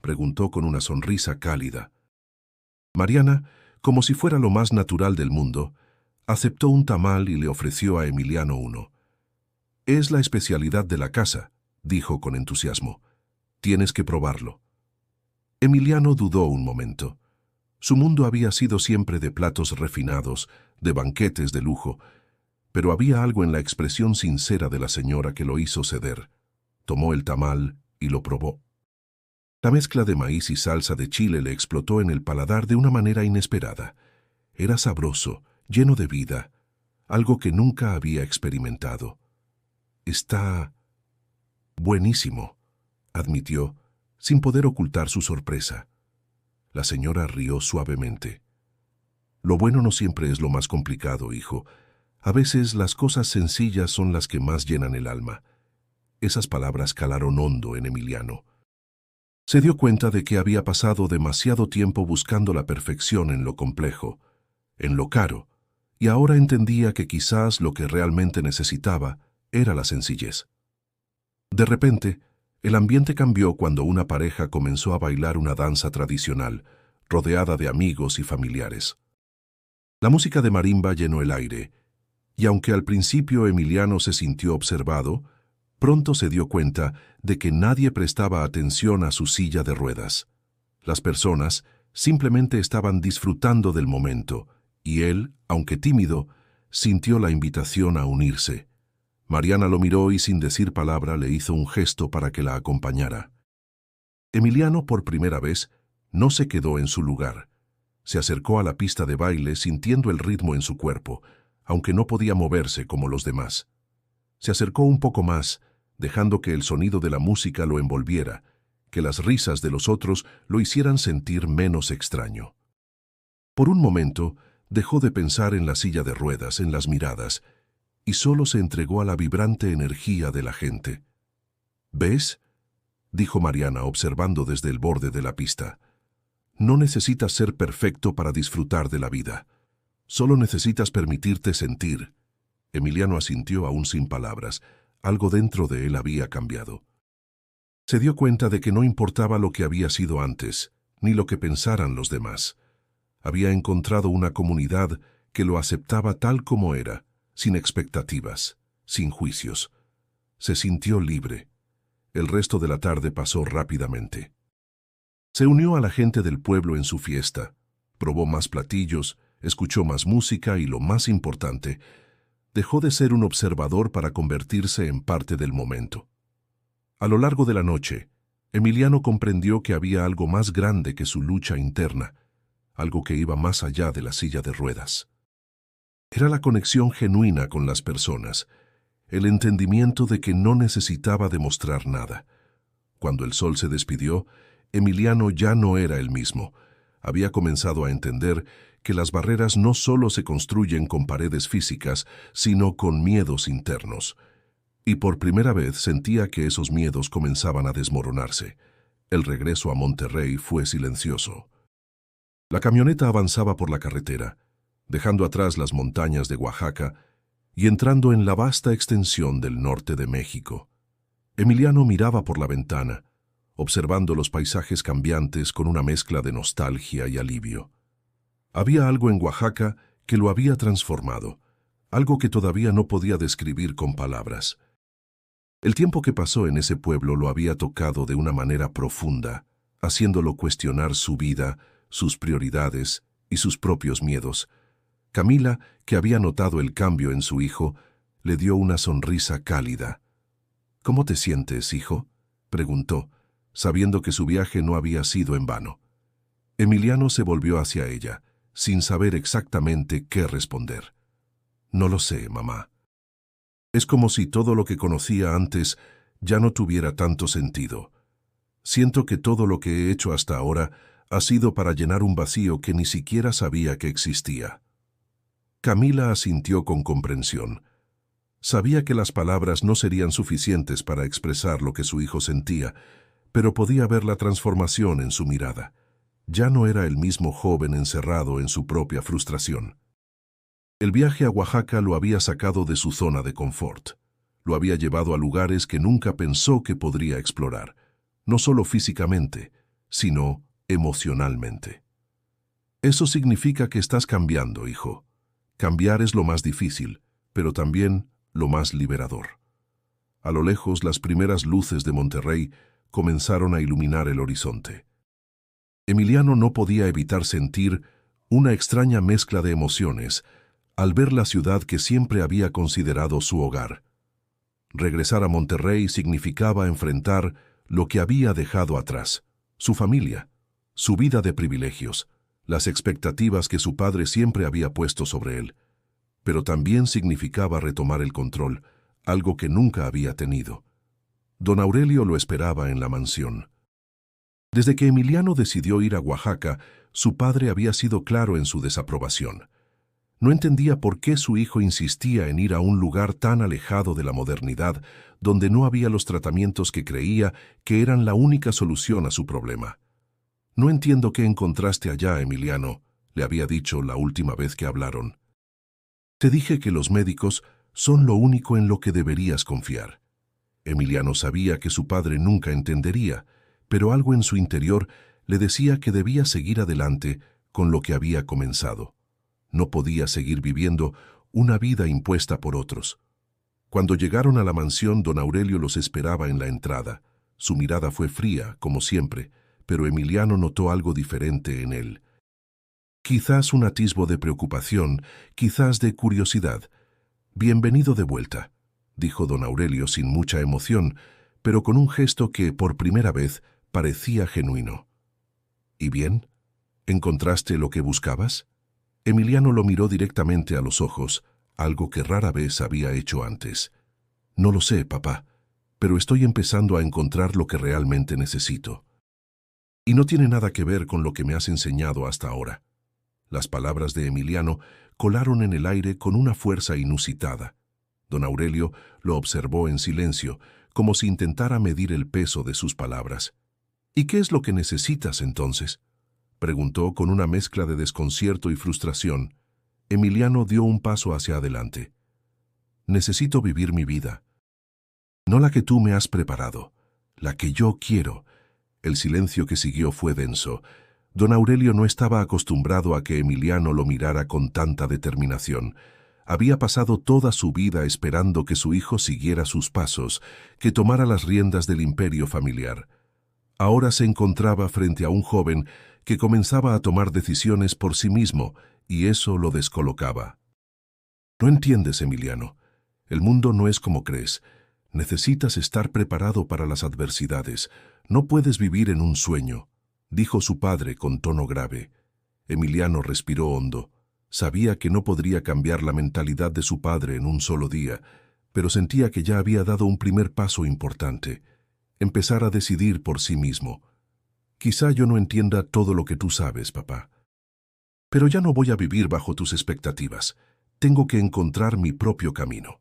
preguntó con una sonrisa cálida. Mariana, como si fuera lo más natural del mundo, aceptó un tamal y le ofreció a Emiliano uno. «Es la especialidad de la casa», dijo con entusiasmo. «Tienes que probarlo». Emiliano dudó un momento. Su mundo había sido siempre de platos refinados, de banquetes de lujo, pero había algo en la expresión sincera de la señora que lo hizo ceder. Tomó el tamal y lo probó. La mezcla de maíz y salsa de chile le explotó en el paladar de una manera inesperada. Era sabroso, lleno de vida, algo que nunca había experimentado. «Está buenísimo», admitió, sin poder ocultar su sorpresa. La señora rió suavemente. «Lo bueno no siempre es lo más complicado, hijo. A veces las cosas sencillas son las que más llenan el alma». Esas palabras calaron hondo en Emiliano. Se dio cuenta de que había pasado demasiado tiempo buscando la perfección en lo complejo, en lo caro, y ahora entendía que quizás lo que realmente necesitaba era la sencillez. De repente, el ambiente cambió cuando una pareja comenzó a bailar una danza tradicional, rodeada de amigos y familiares. La música de marimba llenó el aire, y aunque al principio Emiliano se sintió observado, pronto se dio cuenta de que nadie prestaba atención a su silla de ruedas. Las personas simplemente estaban disfrutando del momento, y él, aunque tímido, sintió la invitación a unirse. Mariana lo miró y sin decir palabra le hizo un gesto para que la acompañara. Emiliano, por primera vez, no se quedó en su lugar. Se acercó a la pista de baile sintiendo el ritmo en su cuerpo, aunque no podía moverse como los demás. Se acercó un poco más, dejando que el sonido de la música lo envolviera, que las risas de los otros lo hicieran sentir menos extraño. Por un momento, dejó de pensar en la silla de ruedas, en las miradas, y solo se entregó a la vibrante energía de la gente. ¿Ves?, dijo Mariana observando desde el borde de la pista. No necesitas ser perfecto para disfrutar de la vida. Solo necesitas permitirte sentir. Emiliano asintió aún sin palabras. Algo dentro de él había cambiado. Se dio cuenta de que no importaba lo que había sido antes, ni lo que pensaran los demás. Había encontrado una comunidad que lo aceptaba tal como era, sin expectativas, sin juicios. Se sintió libre. El resto de la tarde pasó rápidamente. Se unió a la gente del pueblo en su fiesta, probó más platillos, escuchó más música y, lo más importante, dejó de ser un observador para convertirse en parte del momento. A lo largo de la noche, Emiliano comprendió que había algo más grande que su lucha interna, algo que iba más allá de la silla de ruedas. Era la conexión genuina con las personas, el entendimiento de que no necesitaba demostrar nada. Cuando el sol se despidió, Emiliano ya no era el mismo. Había comenzado a entender que las barreras no solo se construyen con paredes físicas, sino con miedos internos. Y por primera vez sentía que esos miedos comenzaban a desmoronarse. El regreso a Monterrey fue silencioso. La camioneta avanzaba por la carretera, dejando atrás las montañas de Oaxaca y entrando en la vasta extensión del norte de México. Emiliano miraba por la ventana, observando los paisajes cambiantes con una mezcla de nostalgia y alivio. Había algo en Oaxaca que lo había transformado, algo que todavía no podía describir con palabras. El tiempo que pasó en ese pueblo lo había tocado de una manera profunda, haciéndolo cuestionar su vida, sus prioridades y sus propios miedos. Camila, que había notado el cambio en su hijo, le dio una sonrisa cálida. «¿Cómo te sientes, hijo?», preguntó, sabiendo que su viaje no había sido en vano. Emiliano se volvió hacia ella, sin saber exactamente qué responder. «No lo sé, mamá. Es como si todo lo que conocía antes ya no tuviera tanto sentido. Siento que todo lo que he hecho hasta ahora ha sido para llenar un vacío que ni siquiera sabía que existía». Camila asintió con comprensión. Sabía que las palabras no serían suficientes para expresar lo que su hijo sentía, pero podía ver la transformación en su mirada. Ya no era el mismo joven encerrado en su propia frustración. El viaje a Oaxaca lo había sacado de su zona de confort. Lo había llevado a lugares que nunca pensó que podría explorar, no solo físicamente, sino emocionalmente. Eso significa que estás cambiando, hijo. Cambiar es lo más difícil, pero también lo más liberador. A lo lejos, las primeras luces de Monterrey comenzaron a iluminar el horizonte. Emiliano no podía evitar sentir una extraña mezcla de emociones al ver la ciudad que siempre había considerado su hogar. Regresar a Monterrey significaba enfrentar lo que había dejado atrás, su familia, su vida de privilegios, las expectativas que su padre siempre había puesto sobre él, pero también significaba retomar el control, algo que nunca había tenido. Don Aurelio lo esperaba en la mansión. Desde que Emiliano decidió ir a Oaxaca, su padre había sido claro en su desaprobación. No entendía por qué su hijo insistía en ir a un lugar tan alejado de la modernidad, donde no había los tratamientos que creía que eran la única solución a su problema. «No entiendo qué encontraste allá, Emiliano», le había dicho la última vez que hablaron. «Te dije que los médicos son lo único en lo que deberías confiar». Emiliano sabía que su padre nunca entendería, pero algo en su interior le decía que debía seguir adelante con lo que había comenzado. No podía seguir viviendo una vida impuesta por otros. Cuando llegaron a la mansión, don Aurelio los esperaba en la entrada. Su mirada fue fría, como siempre, pero Emiliano notó algo diferente en él. Quizás un atisbo de preocupación, quizás de curiosidad. «Bienvenido de vuelta», dijo don Aurelio sin mucha emoción, pero con un gesto que, por primera vez, parecía genuino. «¿Y bien? ¿Encontraste lo que buscabas?». Emiliano lo miró directamente a los ojos, algo que rara vez había hecho antes. «No lo sé, papá, pero estoy empezando a encontrar lo que realmente necesito. Y no tiene nada que ver con lo que me has enseñado hasta ahora. Las palabras de Emiliano colaron en el aire con una fuerza inusitada. Don Aurelio lo observó en silencio, como si intentara medir el peso de sus palabras. ¿Y qué es lo que necesitas entonces?, preguntó con una mezcla de desconcierto y frustración. Emiliano dio un paso hacia adelante. Necesito vivir mi vida. No la que tú me has preparado, la que yo quiero. El silencio que siguió fue denso. Don Aurelio no estaba acostumbrado a que Emiliano lo mirara con tanta determinación. Había pasado toda su vida esperando que su hijo siguiera sus pasos, que tomara las riendas del imperio familiar. Ahora se encontraba frente a un joven que comenzaba a tomar decisiones por sí mismo, y eso lo descolocaba. No entiendes, Emiliano. El mundo no es como crees. Necesitas estar preparado para las adversidades. No puedes vivir en un sueño, dijo su padre con tono grave. Emiliano respiró hondo. Sabía que no podría cambiar la mentalidad de su padre en un solo día, pero sentía que ya había dado un primer paso importante. Empezar a decidir por sí mismo. Quizá yo no entienda todo lo que tú sabes, papá. Pero ya no voy a vivir bajo tus expectativas. Tengo que encontrar mi propio camino.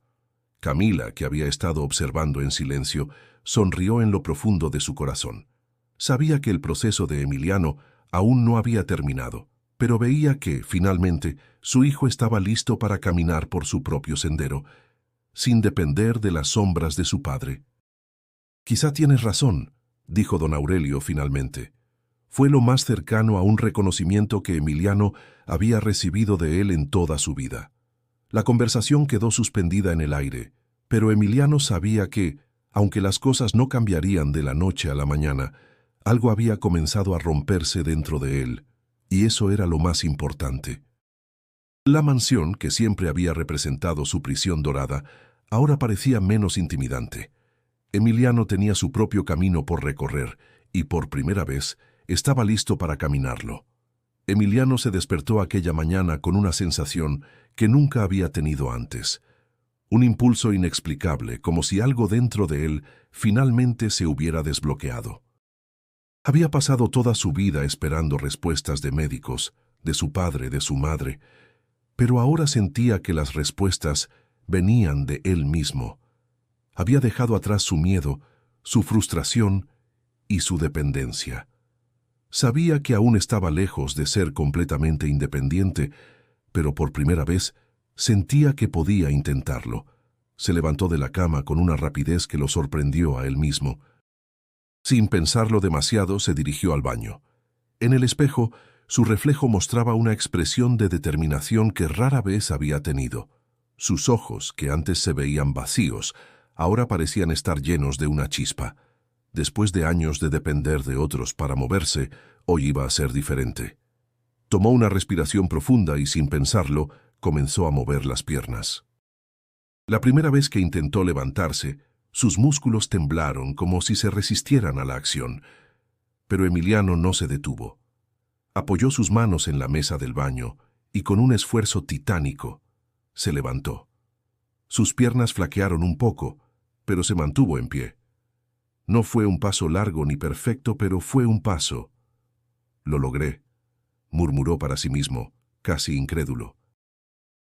Camila, que había estado observando en silencio, sonrió en lo profundo de su corazón. Sabía que el proceso de Emiliano aún no había terminado, pero veía que, finalmente, su hijo estaba listo para caminar por su propio sendero, sin depender de las sombras de su padre. Quizá tienes razón, dijo don Aurelio finalmente. Fue lo más cercano a un reconocimiento que Emiliano había recibido de él en toda su vida. La conversación quedó suspendida en el aire, pero Emiliano sabía que, aunque las cosas no cambiarían de la noche a la mañana, algo había comenzado a romperse dentro de él, y eso era lo más importante. La mansión, que siempre había representado su prisión dorada, ahora parecía menos intimidante. Emiliano tenía su propio camino por recorrer, y por primera vez estaba listo para caminarlo. Emiliano se despertó aquella mañana con una sensación que nunca había tenido antes. Un impulso inexplicable, como si algo dentro de él finalmente se hubiera desbloqueado. Había pasado toda su vida esperando respuestas de médicos, de su padre, de su madre, pero ahora sentía que las respuestas venían de él mismo. Había dejado atrás su miedo, su frustración y su dependencia. Sabía que aún estaba lejos de ser completamente independiente, pero por primera vez sentía que podía intentarlo. Se levantó de la cama con una rapidez que lo sorprendió a él mismo. Sin pensarlo demasiado, se dirigió al baño. En el espejo, su reflejo mostraba una expresión de determinación que rara vez había tenido. Sus ojos, que antes se veían vacíos, ahora parecían estar llenos de una chispa. Después de años de depender de otros para moverse, hoy iba a ser diferente. Tomó una respiración profunda y, sin pensarlo, comenzó a mover las piernas. La primera vez que intentó levantarse, sus músculos temblaron como si se resistieran a la acción. Pero Emiliano no se detuvo. Apoyó sus manos en la mesa del baño y, con un esfuerzo titánico, se levantó. Sus piernas flaquearon un poco, pero se mantuvo en pie. No fue un paso largo ni perfecto, pero fue un paso. «Lo logré», murmuró para sí mismo, casi incrédulo.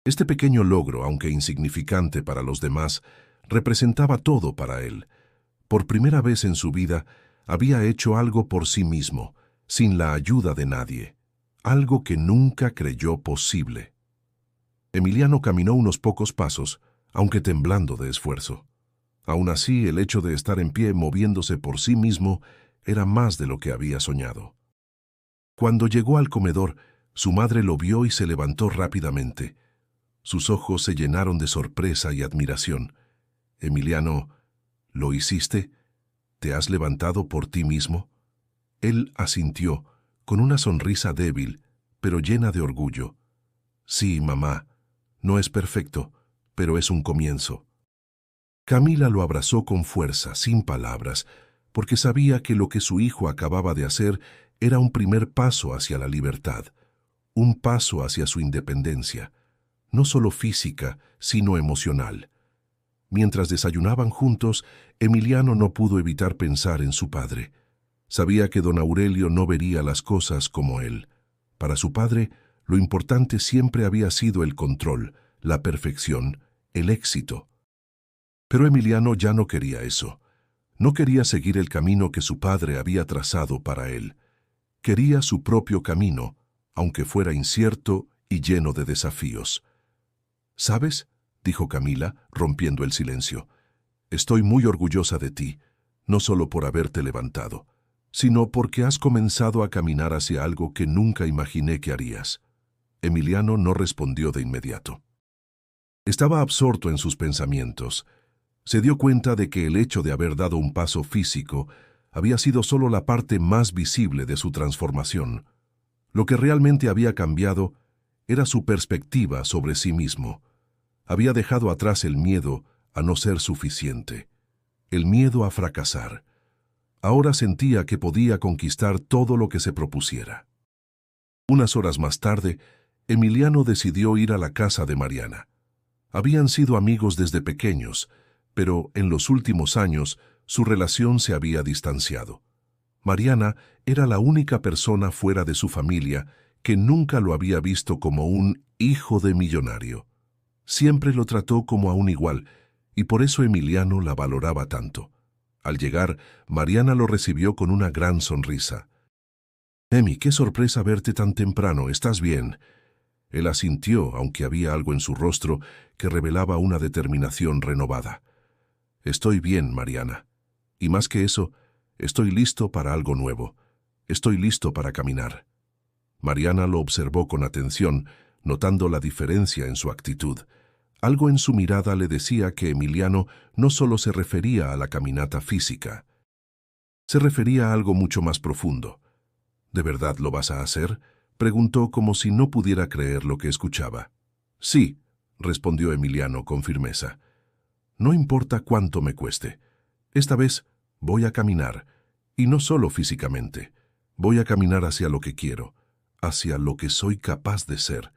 Este pequeño logro, aunque insignificante para los demás, representaba todo para él. Por primera vez en su vida, había hecho algo por sí mismo, sin la ayuda de nadie, algo que nunca creyó posible. Emiliano caminó unos pocos pasos, aunque temblando de esfuerzo. Aún así, el hecho de estar en pie moviéndose por sí mismo era más de lo que había soñado. Cuando llegó al comedor, su madre lo vio y se levantó rápidamente. Sus ojos se llenaron de sorpresa y admiración. «Emiliano, ¿lo hiciste? ¿Te has levantado por ti mismo?» Él asintió, con una sonrisa débil, pero llena de orgullo. «Sí, mamá. No es perfecto, pero es un comienzo». Camila lo abrazó con fuerza, sin palabras, porque sabía que lo que su hijo acababa de hacer era un primer paso hacia la libertad, un paso hacia su independencia, no solo física, sino emocional. Mientras desayunaban juntos, Emiliano no pudo evitar pensar en su padre. Sabía que don Aurelio no vería las cosas como él. Para su padre, lo importante siempre había sido el control, la perfección, el éxito. Pero Emiliano ya no quería eso. No quería seguir el camino que su padre había trazado para él. Quería su propio camino, aunque fuera incierto y lleno de desafíos. ¿Sabes?, dijo Camila, rompiendo el silencio. Estoy muy orgullosa de ti, no solo por haberte levantado, sino porque has comenzado a caminar hacia algo que nunca imaginé que harías. Emiliano no respondió de inmediato. Estaba absorto en sus pensamientos. Se dio cuenta de que el hecho de haber dado un paso físico había sido solo la parte más visible de su transformación. Lo que realmente había cambiado era su perspectiva sobre sí mismo. Había dejado atrás el miedo a no ser suficiente, el miedo a fracasar. Ahora sentía que podía conquistar todo lo que se propusiera. Unas horas más tarde, Emiliano decidió ir a la casa de Mariana. Habían sido amigos desde pequeños, pero en los últimos años su relación se había distanciado. Mariana era la única persona fuera de su familia que nunca lo había visto como un hijo de millonario. Siempre lo trató como a un igual, y por eso Emiliano la valoraba tanto. Al llegar, Mariana lo recibió con una gran sonrisa. «Emi, qué sorpresa verte tan temprano, ¿estás bien?» Él asintió, aunque había algo en su rostro que revelaba una determinación renovada. «Estoy bien, Mariana. Y más que eso, estoy listo para algo nuevo. Estoy listo para caminar». Mariana lo observó con atención, notando la diferencia en su actitud. Algo en su mirada le decía que Emiliano no solo se refería a la caminata física. Se refería a algo mucho más profundo. «¿De verdad lo vas a hacer?», preguntó como si no pudiera creer lo que escuchaba. «Sí», respondió Emiliano con firmeza. «No importa cuánto me cueste. Esta vez voy a caminar, y no solo físicamente. Voy a caminar hacia lo que quiero, hacia lo que soy capaz de ser».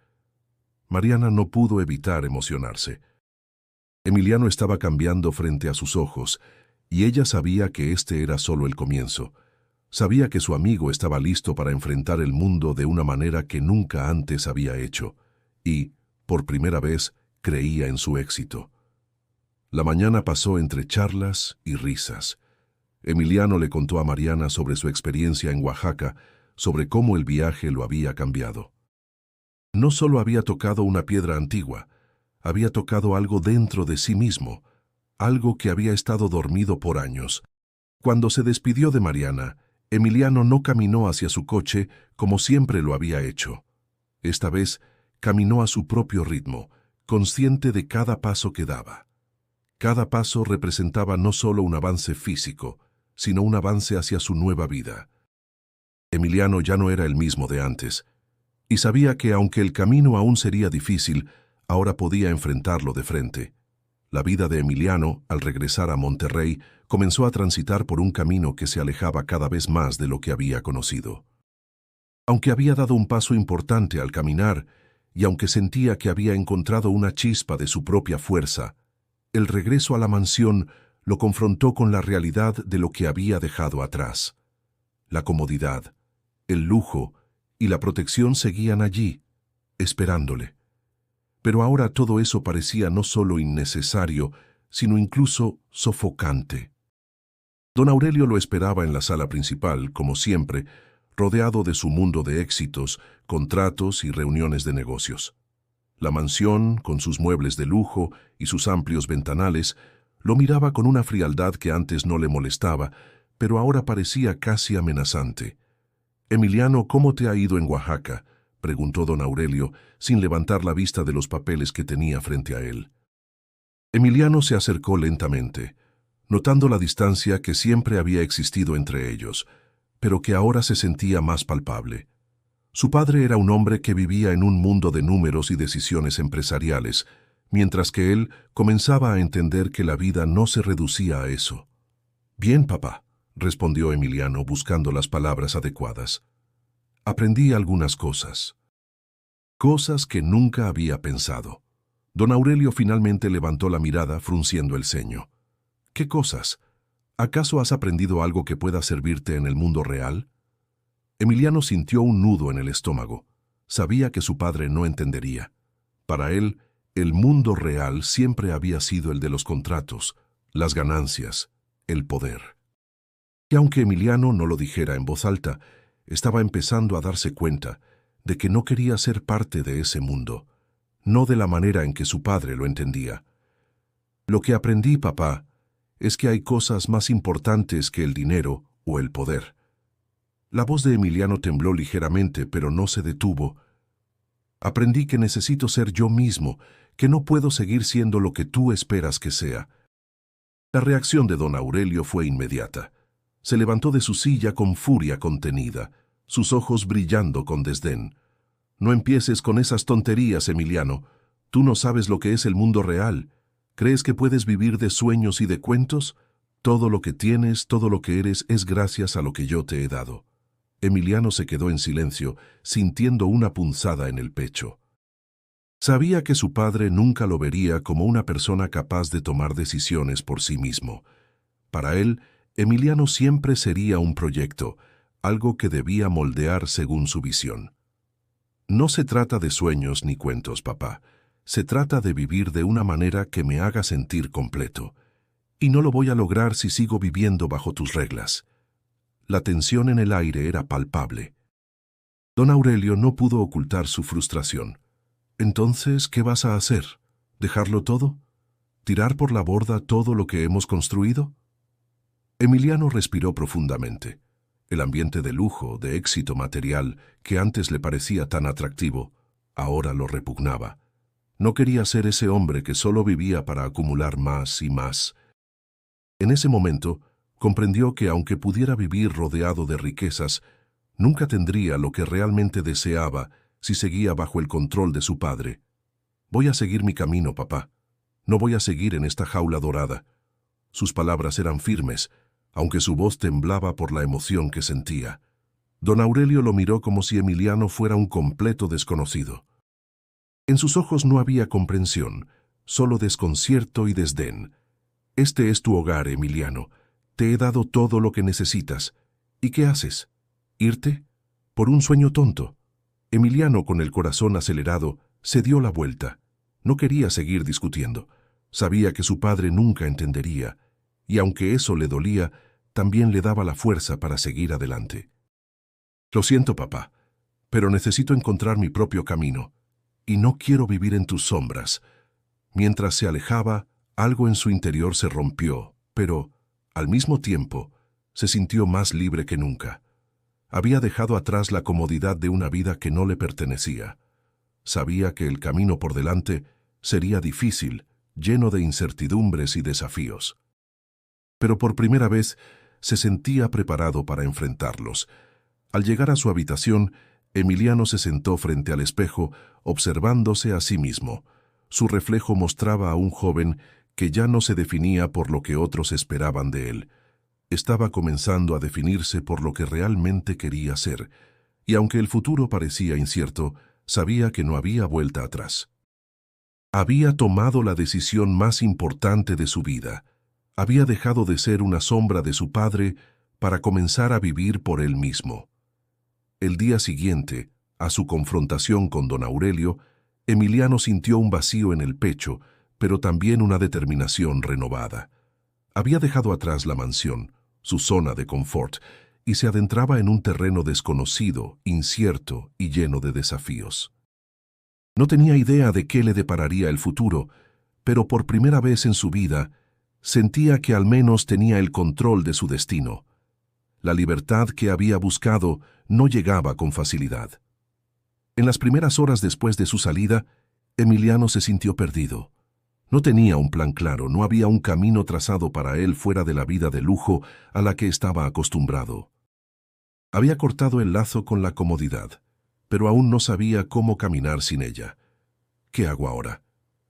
Mariana no pudo evitar emocionarse. Emiliano estaba cambiando frente a sus ojos, y ella sabía que este era solo el comienzo. Sabía que su amigo estaba listo para enfrentar el mundo de una manera que nunca antes había hecho, y, por primera vez, creía en su éxito. La mañana pasó entre charlas y risas. Emiliano le contó a Mariana sobre su experiencia en Oaxaca, sobre cómo el viaje lo había cambiado. No solo había tocado una piedra antigua, había tocado algo dentro de sí mismo, algo que había estado dormido por años. Cuando se despidió de Mariana, Emiliano no caminó hacia su coche como siempre lo había hecho. Esta vez caminó a su propio ritmo, consciente de cada paso que daba. Cada paso representaba no solo un avance físico, sino un avance hacia su nueva vida. Emiliano ya no era el mismo de antes, y sabía que aunque el camino aún sería difícil, ahora podía enfrentarlo de frente. La vida de Emiliano, al regresar a Monterrey, comenzó a transitar por un camino que se alejaba cada vez más de lo que había conocido. Aunque había dado un paso importante al caminar, y aunque sentía que había encontrado una chispa de su propia fuerza, el regreso a la mansión lo confrontó con la realidad de lo que había dejado atrás. La comodidad, el lujo y la protección seguían allí, esperándole. Pero ahora todo eso parecía no solo innecesario, sino incluso sofocante. Don Aurelio lo esperaba en la sala principal, como siempre, rodeado de su mundo de éxitos, contratos y reuniones de negocios. La mansión, con sus muebles de lujo y sus amplios ventanales, lo miraba con una frialdad que antes no le molestaba, pero ahora parecía casi amenazante. «Emiliano, ¿cómo te ha ido en Oaxaca?», preguntó don Aurelio, sin levantar la vista de los papeles que tenía frente a él. Emiliano se acercó lentamente, notando la distancia que siempre había existido entre ellos, pero que ahora se sentía más palpable. Su padre era un hombre que vivía en un mundo de números y decisiones empresariales, mientras que él comenzaba a entender que la vida no se reducía a eso. «Bien, papá», respondió Emiliano buscando las palabras adecuadas. «Aprendí algunas cosas. Cosas que nunca había pensado. Don Aurelio finalmente levantó la mirada, frunciendo el ceño. ¿Qué cosas? ¿Acaso has aprendido algo que pueda servirte en el mundo real? Emiliano sintió un nudo en el estómago. Sabía que su padre no entendería. Para él, el mundo real siempre había sido el de los contratos, las ganancias, el poder. Y aunque Emiliano no lo dijera en voz alta, estaba empezando a darse cuenta de que no quería ser parte de ese mundo, no de la manera en que su padre lo entendía. Lo que aprendí, papá, es que hay cosas más importantes que el dinero o el poder. La voz de Emiliano tembló ligeramente, pero no se detuvo. Aprendí que necesito ser yo mismo, que no puedo seguir siendo lo que tú esperas que sea. La reacción de don Aurelio fue inmediata. Se levantó de su silla con furia contenida, sus ojos brillando con desdén. No empieces con esas tonterías, Emiliano. Tú no sabes lo que es el mundo real. ¿Crees que puedes vivir de sueños y de cuentos? Todo lo que tienes, todo lo que eres, es gracias a lo que yo te he dado. Emiliano se quedó en silencio, sintiendo una punzada en el pecho. Sabía que su padre nunca lo vería como una persona capaz de tomar decisiones por sí mismo. Para él, Emiliano siempre sería un proyecto, algo que debía moldear según su visión. No se trata de sueños ni cuentos, papá. Se trata de vivir de una manera que me haga sentir completo. Y no lo voy a lograr si sigo viviendo bajo tus reglas. La tensión en el aire era palpable. Don Aurelio no pudo ocultar su frustración. Entonces, ¿qué vas a hacer? ¿Dejarlo todo? ¿Tirar por la borda todo lo que hemos construido? Emiliano respiró profundamente. El ambiente de lujo, de éxito material, que antes le parecía tan atractivo, ahora lo repugnaba. No quería ser ese hombre que solo vivía para acumular más y más. En ese momento, comprendió que aunque pudiera vivir rodeado de riquezas, nunca tendría lo que realmente deseaba si seguía bajo el control de su padre. Voy a seguir mi camino, papá. No voy a seguir en esta jaula dorada. Sus palabras eran firmes, aunque su voz temblaba por la emoción que sentía. Don Aurelio lo miró como si Emiliano fuera un completo desconocido. En sus ojos no había comprensión, solo desconcierto y desdén. Este es tu hogar, Emiliano. Te he dado todo lo que necesitas. ¿Y qué haces? ¿Irte? ¿Por un sueño tonto? Emiliano, con el corazón acelerado, se dio la vuelta. No quería seguir discutiendo. Sabía que su padre nunca entendería, y aunque eso le dolía, también le daba la fuerza para seguir adelante. Lo siento, papá, pero necesito encontrar mi propio camino, y no quiero vivir en tus sombras. Mientras se alejaba, algo en su interior se rompió, pero, al mismo tiempo, se sintió más libre que nunca. Había dejado atrás la comodidad de una vida que no le pertenecía. Sabía que el camino por delante sería difícil, lleno de incertidumbres y desafíos. Pero por primera vez se sentía preparado para enfrentarlos. Al llegar a su habitación, Emiliano se sentó frente al espejo, observándose a sí mismo. Su reflejo mostraba a un joven que ya no se definía por lo que otros esperaban de él. Estaba comenzando a definirse por lo que realmente quería ser, y aunque el futuro parecía incierto, sabía que no había vuelta atrás. Había tomado la decisión más importante de su vida. Había dejado de ser una sombra de su padre para comenzar a vivir por él mismo. El día siguiente, a su confrontación con don Aurelio, Emiliano sintió un vacío en el pecho, pero también una determinación renovada. Había dejado atrás la mansión, su zona de confort, y se adentraba en un terreno desconocido, incierto y lleno de desafíos. No tenía idea de qué le depararía el futuro, pero por primera vez en su vida sentía que al menos tenía el control de su destino. La libertad que había buscado no llegaba con facilidad. En las primeras horas después de su salida, Emiliano se sintió perdido. No tenía un plan claro, no había un camino trazado para él fuera de la vida de lujo a la que estaba acostumbrado. Había cortado el lazo con la comodidad, pero aún no sabía cómo caminar sin ella. ¿Qué hago ahora?,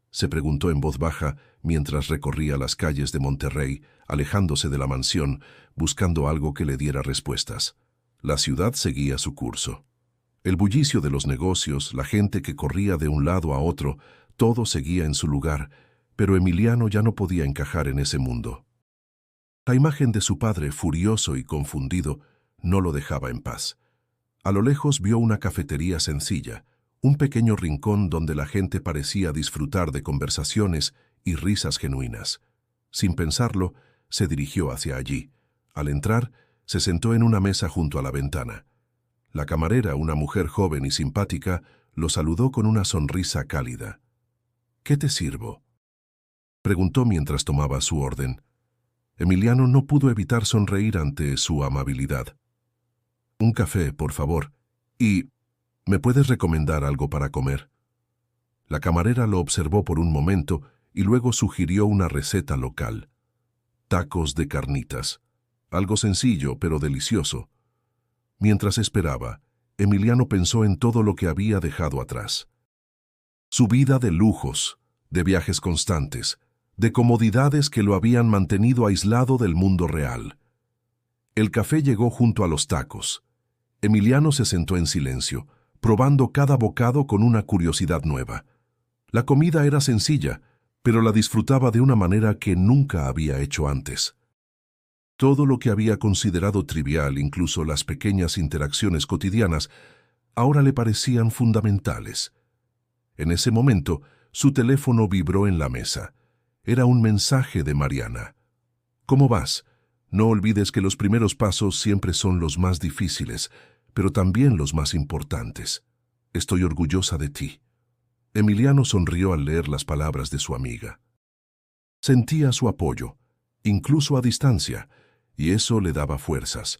se preguntó en voz baja mientras recorría las calles de Monterrey, alejándose de la mansión, buscando algo que le diera respuestas. La ciudad seguía su curso. El bullicio de los negocios, la gente que corría de un lado a otro, Todo seguía en su lugar, pero Emiliano ya no podía encajar en ese mundo. La imagen de su padre, furioso y confundido, no lo dejaba en paz. A lo lejos vio una cafetería sencilla, un pequeño rincón donde la gente parecía disfrutar de conversaciones y risas genuinas. Sin pensarlo, se dirigió hacia allí. Al entrar, se sentó en una mesa junto a la ventana. La camarera, una mujer joven y simpática, lo saludó con una sonrisa cálida. «¿Qué te sirvo?», preguntó mientras tomaba su orden. Emiliano no pudo evitar sonreír ante su amabilidad. «Un café, por favor. Y, ¿me puedes recomendar algo para comer?». La camarera lo observó por un momento y luego sugirió una receta local. Tacos de carnitas. Algo sencillo, pero delicioso. Mientras esperaba, Emiliano pensó en todo lo que había dejado atrás. Su vida de lujos, de viajes constantes, de comodidades que lo habían mantenido aislado del mundo real. El café llegó junto a los tacos. Emiliano se sentó en silencio, probando cada bocado con una curiosidad nueva. La comida era sencilla, pero la disfrutaba de una manera que nunca había hecho antes. Todo lo que había considerado trivial, incluso las pequeñas interacciones cotidianas, ahora le parecían fundamentales. En ese momento, su teléfono vibró en la mesa. Era un mensaje de Mariana. «¿Cómo vas? No olvides que los primeros pasos siempre son los más difíciles, pero también los más importantes. Estoy orgullosa de ti». Emiliano sonrió al leer las palabras de su amiga. Sentía su apoyo, incluso a distancia, y eso le daba fuerzas.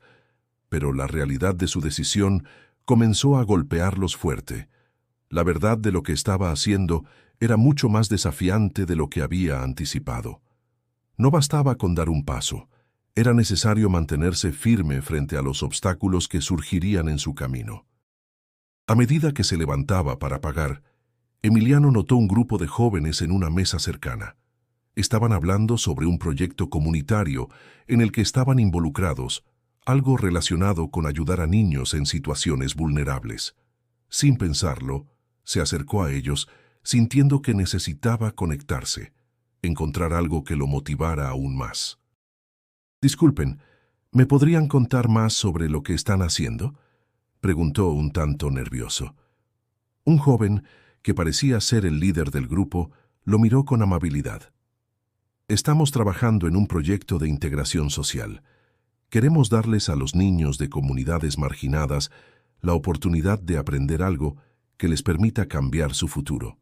Pero la realidad de su decisión comenzó a golpearlos fuerte. La verdad de lo que estaba haciendo era mucho más desafiante de lo que había anticipado. No bastaba con dar un paso. Era necesario mantenerse firme frente a los obstáculos que surgirían en su camino. A medida que se levantaba para pagar, Emiliano notó un grupo de jóvenes en una mesa cercana. Estaban hablando sobre un proyecto comunitario en el que estaban involucrados, algo relacionado con ayudar a niños en situaciones vulnerables. Sin pensarlo, se acercó a ellos, sintiendo que necesitaba conectarse, encontrar algo que lo motivara aún más. «Disculpen, ¿me podrían contar más sobre lo que están haciendo?», preguntó un tanto nervioso. Un joven, que parecía ser el líder del grupo, lo miró con amabilidad. «Estamos trabajando en un proyecto de integración social. Queremos darles a los niños de comunidades marginadas la oportunidad de aprender algo que les permita cambiar su futuro.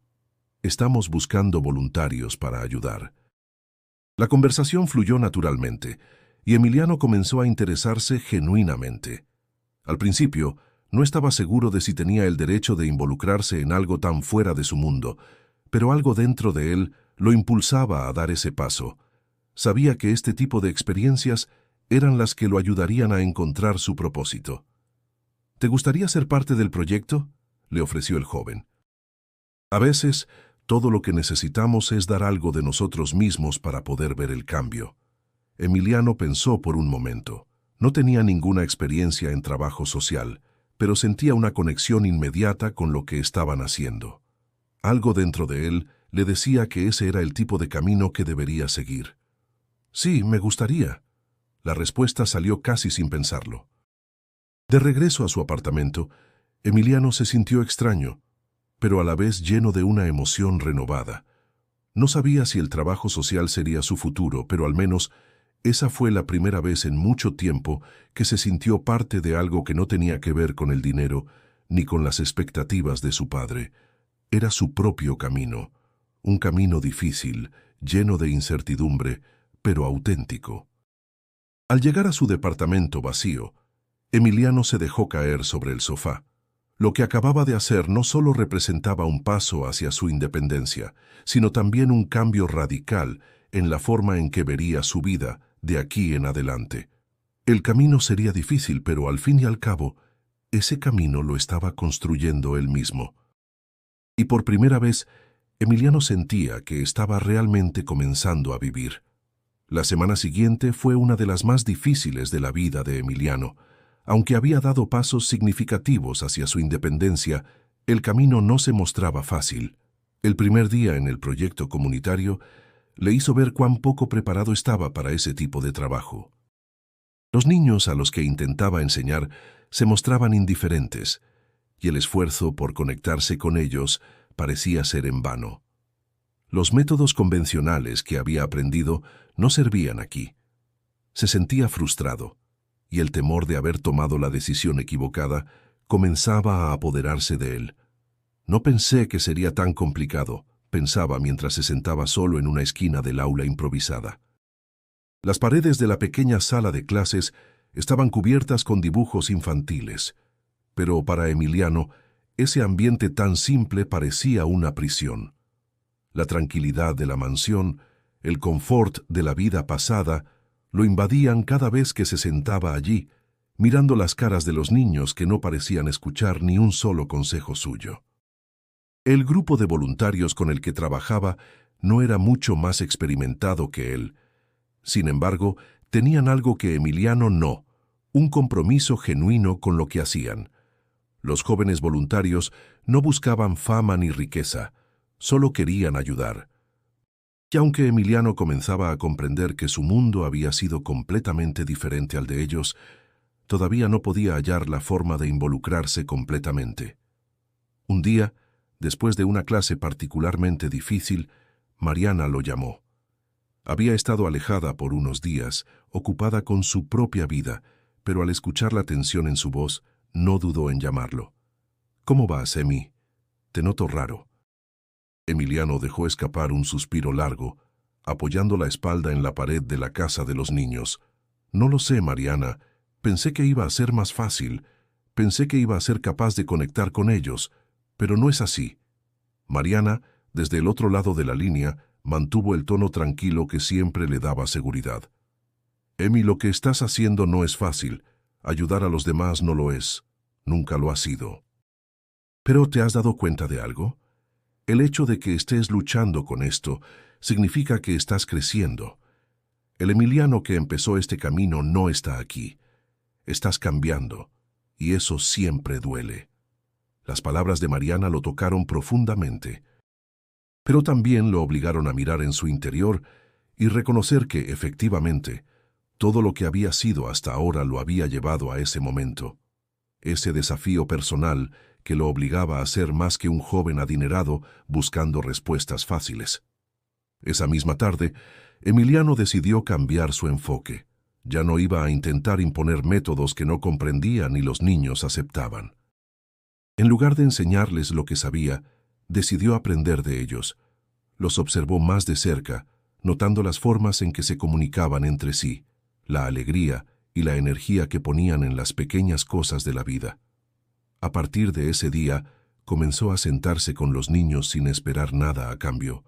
Estamos buscando voluntarios para ayudar». La conversación fluyó naturalmente, y Emiliano comenzó a interesarse genuinamente. Al principio, no estaba seguro de si tenía el derecho de involucrarse en algo tan fuera de su mundo, pero algo dentro de él lo impulsaba a dar ese paso. Sabía que este tipo de experiencias eran las que lo ayudarían a encontrar su propósito. «¿Te gustaría ser parte del proyecto?», le ofreció el joven. «A veces, todo lo que necesitamos es dar algo de nosotros mismos para poder ver el cambio». Emiliano pensó por un momento. No tenía ninguna experiencia en trabajo social, pero sentía una conexión inmediata con lo que estaban haciendo. Algo dentro de él le decía que ese era el tipo de camino que debería seguir. «Sí, me gustaría». La respuesta salió casi sin pensarlo. De regreso a su apartamento, Emiliano se sintió extraño, pero a la vez lleno de una emoción renovada. No sabía si el trabajo social sería su futuro, pero al menos esa fue la primera vez en mucho tiempo que se sintió parte de algo que no tenía que ver con el dinero ni con las expectativas de su padre. Era su propio camino, un camino difícil, lleno de incertidumbre, pero auténtico. Al llegar a su departamento vacío, Emiliano se dejó caer sobre el sofá. Lo que acababa de hacer no solo representaba un paso hacia su independencia, sino también un cambio radical en la forma en que vería su vida de aquí en adelante. El camino sería difícil, pero al fin y al cabo, ese camino lo estaba construyendo él mismo. Y por primera vez, Emiliano sentía que estaba realmente comenzando a vivir. La semana siguiente fue una de las más difíciles de la vida de Emiliano. Aunque había dado pasos significativos hacia su independencia, el camino no se mostraba fácil. El primer día en el proyecto comunitario le hizo ver cuán poco preparado estaba para ese tipo de trabajo. Los niños a los que intentaba enseñar se mostraban indiferentes, y el esfuerzo por conectarse con ellos parecía ser en vano. Los métodos convencionales que había aprendido no servían aquí. Se sentía frustrado, y el temor de haber tomado la decisión equivocada comenzaba a apoderarse de él. No pensé que sería tan complicado, pensaba mientras se sentaba solo en una esquina del aula improvisada. Las paredes de la pequeña sala de clases estaban cubiertas con dibujos infantiles, pero para Emiliano, ese ambiente tan simple parecía una prisión. La tranquilidad de la mansión, el confort de la vida pasada, lo invadían cada vez que se sentaba allí, mirando las caras de los niños que no parecían escuchar ni un solo consejo suyo. El grupo de voluntarios con el que trabajaba no era mucho más experimentado que él. Sin embargo, tenían algo que Emiliano no, un compromiso genuino con lo que hacían. Los jóvenes voluntarios no buscaban fama ni riqueza, solo querían ayudar. Y aunque Emiliano comenzaba a comprender que su mundo había sido completamente diferente al de ellos, todavía no podía hallar la forma de involucrarse completamente. Un día, después de una clase particularmente difícil, Mariana lo llamó. Había estado alejada por unos días, ocupada con su propia vida, pero al escuchar la tensión en su voz, no dudó en llamarlo. «¿Cómo vas, Emi? Te noto raro». Emiliano dejó escapar un suspiro largo, apoyando la espalda en la pared de la casa de los niños. «No lo sé, Mariana. Pensé que iba a ser más fácil. Pensé que iba a ser capaz de conectar con ellos, pero no es así». Mariana, desde el otro lado de la línea, mantuvo el tono tranquilo que siempre le daba seguridad. «Emi, lo que estás haciendo no es fácil. Ayudar a los demás no lo es. Nunca lo ha sido. ¿Pero te has dado cuenta de algo? El hecho de que estés luchando con esto significa que estás creciendo. El Emiliano que empezó este camino no está aquí. Estás cambiando, y eso siempre duele». Las palabras de Mariana lo tocaron profundamente, pero también lo obligaron a mirar en su interior y reconocer que, efectivamente, todo lo que había sido hasta ahora lo había llevado a ese momento. Ese desafío personal que lo obligaba a ser más que un joven adinerado buscando respuestas fáciles. Esa misma tarde, Emiliano decidió cambiar su enfoque. Ya no iba a intentar imponer métodos que no comprendía ni los niños aceptaban. En lugar de enseñarles lo que sabía, decidió aprender de ellos. Los observó más de cerca, notando las formas en que se comunicaban entre sí, la alegría y la energía que ponían en las pequeñas cosas de la vida. A partir de ese día, comenzó a sentarse con los niños sin esperar nada a cambio.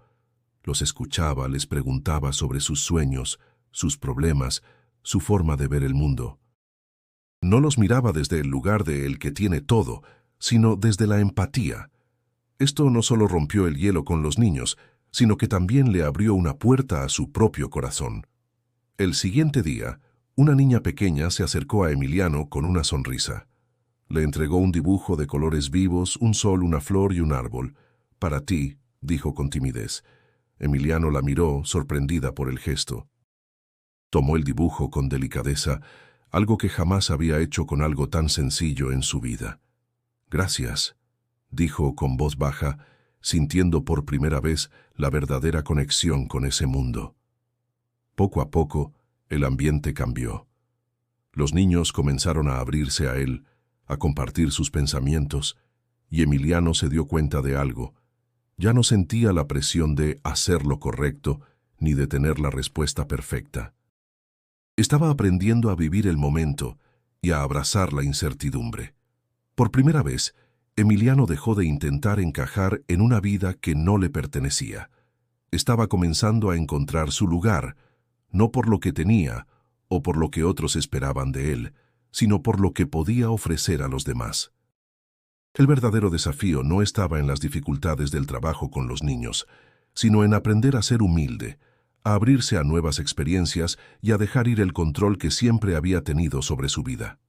Los escuchaba, les preguntaba sobre sus sueños, sus problemas, su forma de ver el mundo. No los miraba desde el lugar de el que tiene todo, sino desde la empatía. Esto no solo rompió el hielo con los niños, sino que también le abrió una puerta a su propio corazón. El siguiente día, una niña pequeña se acercó a Emiliano con una sonrisa. Le entregó un dibujo de colores vivos, un sol, una flor y un árbol. «Para ti», dijo con timidez. Emiliano la miró, sorprendida por el gesto. Tomó el dibujo con delicadeza, algo que jamás había hecho con algo tan sencillo en su vida. «Gracias», dijo con voz baja, sintiendo por primera vez la verdadera conexión con ese mundo. Poco a poco, el ambiente cambió. Los niños comenzaron a abrirse a él, a compartir sus pensamientos, y Emiliano se dio cuenta de algo. Ya no sentía la presión de hacer lo correcto, ni de tener la respuesta perfecta. Estaba aprendiendo a vivir el momento y a abrazar la incertidumbre. Por primera vez, Emiliano dejó de intentar encajar en una vida que no le pertenecía. Estaba comenzando a encontrar su lugar, no por lo que tenía o por lo que otros esperaban de él, sino por lo que podía ofrecer a los demás. El verdadero desafío no estaba en las dificultades del trabajo con los niños, sino en aprender a ser humilde, a abrirse a nuevas experiencias y a dejar ir el control que siempre había tenido sobre su vida.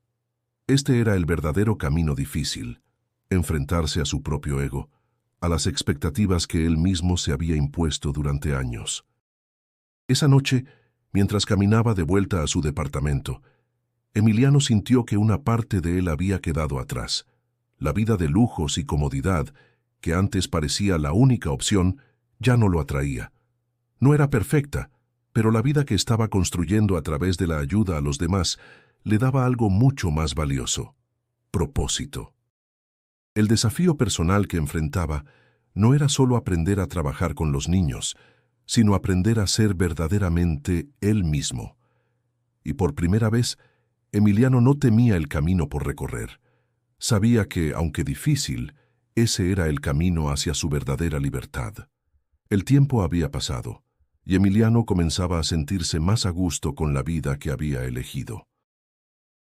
Este era el verdadero camino difícil, enfrentarse a su propio ego, a las expectativas que él mismo se había impuesto durante años. Esa noche, mientras caminaba de vuelta a su departamento, Emiliano sintió que una parte de él había quedado atrás. La vida de lujos y comodidad, que antes parecía la única opción, ya no lo atraía. No era perfecta, pero la vida que estaba construyendo a través de la ayuda a los demás le daba algo mucho más valioso: propósito. El desafío personal que enfrentaba no era solo aprender a trabajar con los niños, sino aprender a ser verdaderamente él mismo. Y por primera vez, Emiliano no temía el camino por recorrer. Sabía que, aunque difícil, ese era el camino hacia su verdadera libertad. El tiempo había pasado, y Emiliano comenzaba a sentirse más a gusto con la vida que había elegido.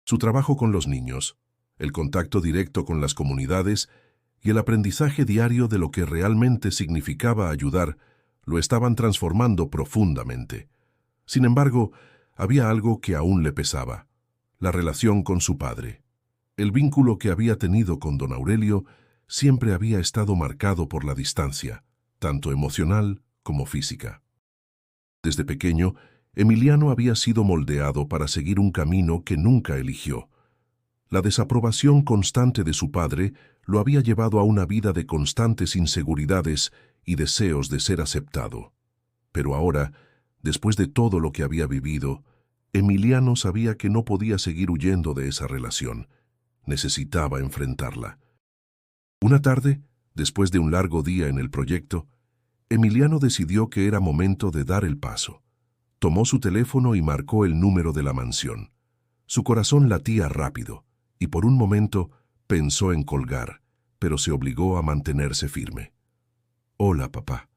Su trabajo con los niños, el contacto directo con las comunidades y el aprendizaje diario de lo que realmente significaba ayudar lo estaban transformando profundamente. Sin embargo, había algo que aún le pesaba: la relación con su padre. El vínculo que había tenido con don Aurelio siempre había estado marcado por la distancia, tanto emocional como física. Desde pequeño, Emiliano había sido moldeado para seguir un camino que nunca eligió. La desaprobación constante de su padre lo había llevado a una vida de constantes inseguridades y deseos de ser aceptado. Pero ahora, después de todo lo que había vivido, Emiliano sabía que no podía seguir huyendo de esa relación. Necesitaba enfrentarla. Una tarde, después de un largo día en el proyecto, Emiliano decidió que era momento de dar el paso. Tomó su teléfono y marcó el número de la mansión. Su corazón latía rápido, y por un momento pensó en colgar, pero se obligó a mantenerse firme. «Hola, papá»,